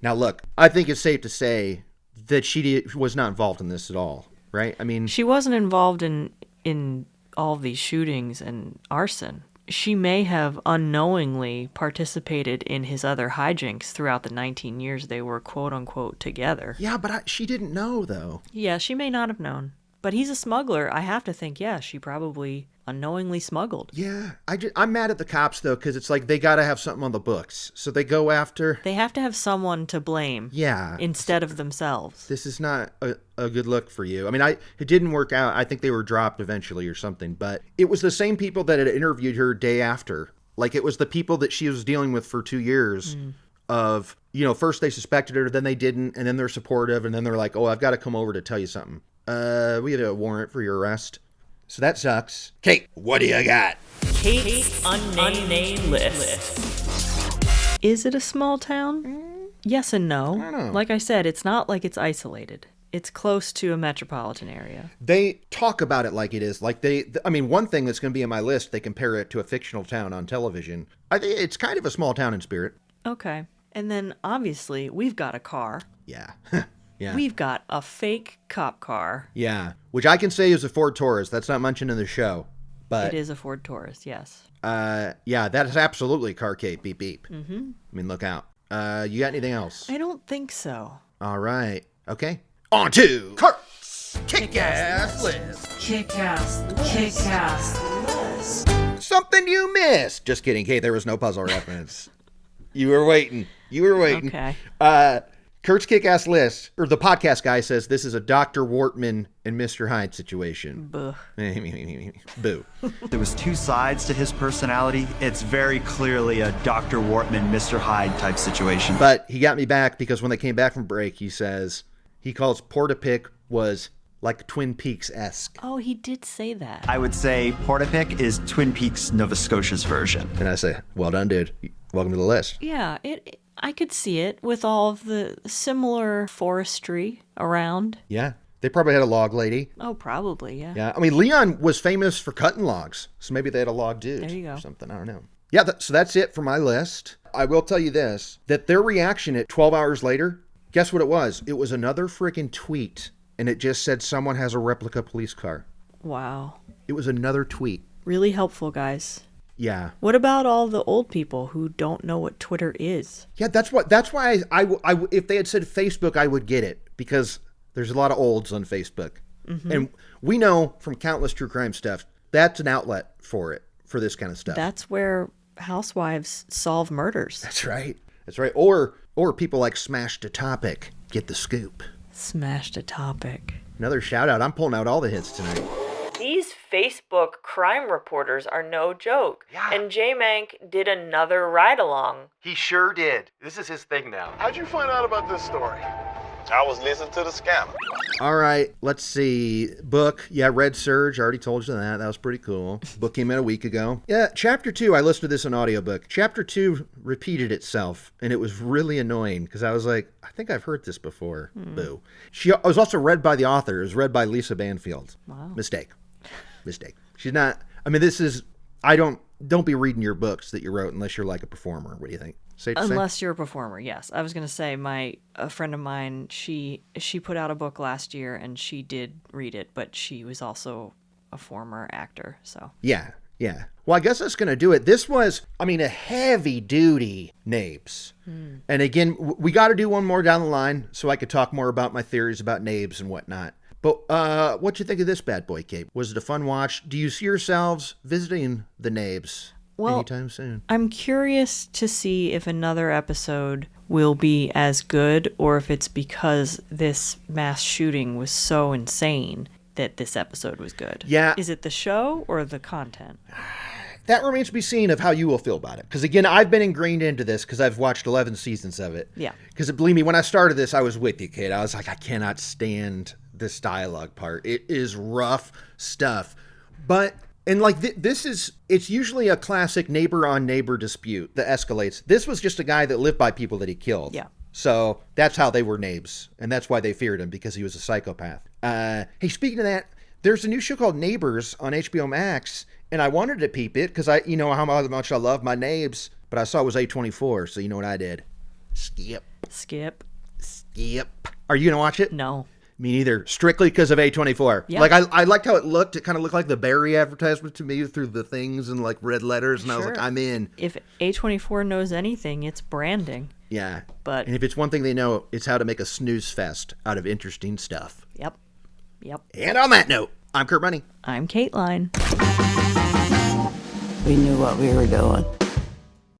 Now, look, I think it's safe to say that she was not involved in this at all, right? I mean, she wasn't involved in all of these shootings and arson. She may have unknowingly participated in his other hijinks throughout the 19 years they were quote unquote together. Yeah, but she didn't know though. Yeah, she may not have known. But he's a smuggler. I have to think, yeah, she probably unknowingly smuggled. Yeah, I'm mad at the cops though, because it's like they got to have something on the books, so they go after. They have to have someone to blame. Yeah. Instead of themselves. This is not a good look for you. I mean, it didn't work out. I think they were dropped eventually or something, but it was the same people that had interviewed her day after. Like it was the people that she was dealing with for 2 years. Of, you know, first they suspected her, then they didn't, and then they're supportive, and then they're like, oh, I've got to come over to tell you something. We have a warrant for your arrest. So that sucks. Kate, what do you got? Kate's unnamed list. Is it a small town? Yes and no. I don't know. Like I said, it's not like it's isolated. It's close to a metropolitan area. They talk about it like it is. Like I mean, one thing that's going to be in my list, they compare it to a fictional town on television. I think it's kind of a small town in spirit. Okay. And then, obviously, we've got a car. Yeah. Yeah. We've got a fake cop car. Yeah. Which I can say is a Ford Taurus. That's not mentioned in the show. But it is a Ford Taurus, yes. Yeah, that is absolutely car Kate. Beep, beep. Mm-hmm. I mean, look out. You got anything else? I don't think so. All right. Okay. On to Kurt's Kick-Ass List. Kick-Ass List. Something you missed. Just kidding, Kate. There was no puzzle reference. You were waiting. Okay. Kurt's Kick-Ass List, or the podcast guy says this is a Dr. Wortman and Mr. Hyde situation. Boo. Boo. There was two sides to his personality. It's very clearly a Dr. Wortman, Mr. Hyde type situation. But he got me back because when they came back from break, he says he calls Portapic was like Twin Peaks-esque. Oh, he did say that. I would say Portapic is Twin Peaks, Nova Scotia's version. And I say, well done, dude. Welcome to the list. Yeah, I could see it with all of the similar forestry around. Yeah. They probably had a log lady. Oh, probably, yeah. Yeah. I mean, Leon was famous for cutting logs, so maybe they had a log dude. There you go. Or something. I don't know. Yeah, so that's it for my list. I will tell you this, that their reaction at 12 hours later, guess what it was? It was another freaking tweet, and it just said someone has a replica police car. Wow. It was another tweet. Really helpful, guys. Yeah. What about all the old people who don't know what Twitter is? Yeah, that's why I if they had said Facebook, I would get it, because there's a lot of olds on Facebook. Mm-hmm. And we know from countless true crime stuff, that's an outlet for this kind of stuff. That's where housewives solve murders. That's right. That's right. Or people like Smashed a Topic get the scoop. Smashed a Topic. Another shout out. I'm pulling out all the hits tonight. These Facebook crime reporters are no joke. Yeah. And J-Mank did another ride-along. He sure did. This is his thing now. How'd you find out about this story? I was listening to the scammer. All right, let's see. Book. Yeah, Red Surge. I already told you that. That was pretty cool. Book came out a week ago. Yeah, Chapter 2, I listened to this on audiobook. Chapter 2 repeated itself, and it was really annoying because I was like, I think I've heard this before. Boo. It was also read by the author. It was read by Lisa Banfield. Wow. Mistake. She's not, I mean, don't be reading your books that you wrote unless you're like a performer. What do you think? Unless you're a performer, yes. I was going to say a friend of mine, she put out a book last year and she did read it, but she was also a former actor, so. Yeah. Well, I guess that's going to do it. This was, a heavy-duty Neighbs. And again, we got to do one more down the line so I could talk more about my theories about Neighbs and whatnot. But what you think of this bad boy, Gabe? Was it a fun watch? Do you see yourselves visiting the Neighbs anytime soon? I'm curious to see if another episode will be as good or if it's because this mass shooting was so insane that this episode was good. Yeah. Is it the show or the content? That remains to be seen of how you will feel about it. Because, again, I've been ingrained into this because I've watched 11 seasons of it. Yeah. Because, believe me, when I started this, I was with you, kid. I was like, I cannot stand this dialogue part. It is rough stuff. But, and like, it's usually a classic neighbor-on-neighbor dispute that escalates. This was just a guy that lived by people that he killed. Yeah. So that's how they were Neighbs. And that's why they feared him, because he was a psychopath. Hey, speaking of that, there's a new show called Neighbors on HBO Max. And I wanted to peep it because you know how much I love my Neighbs, but I saw it was A24, so you know what I did? Skip. Are you going to watch it? No. Me neither. Strictly because of A24. Yeah. Like, I liked how it looked. It kind of looked like the Barry advertisement to me through the things and like red letters, and I was like, I'm in. If A24 knows anything, it's branding. Yeah. But and if it's one thing they know, it's how to make a snooze fest out of interesting stuff. Yep. And on that note, I'm Kurt Money. I'm Kateline. We knew what we were doing.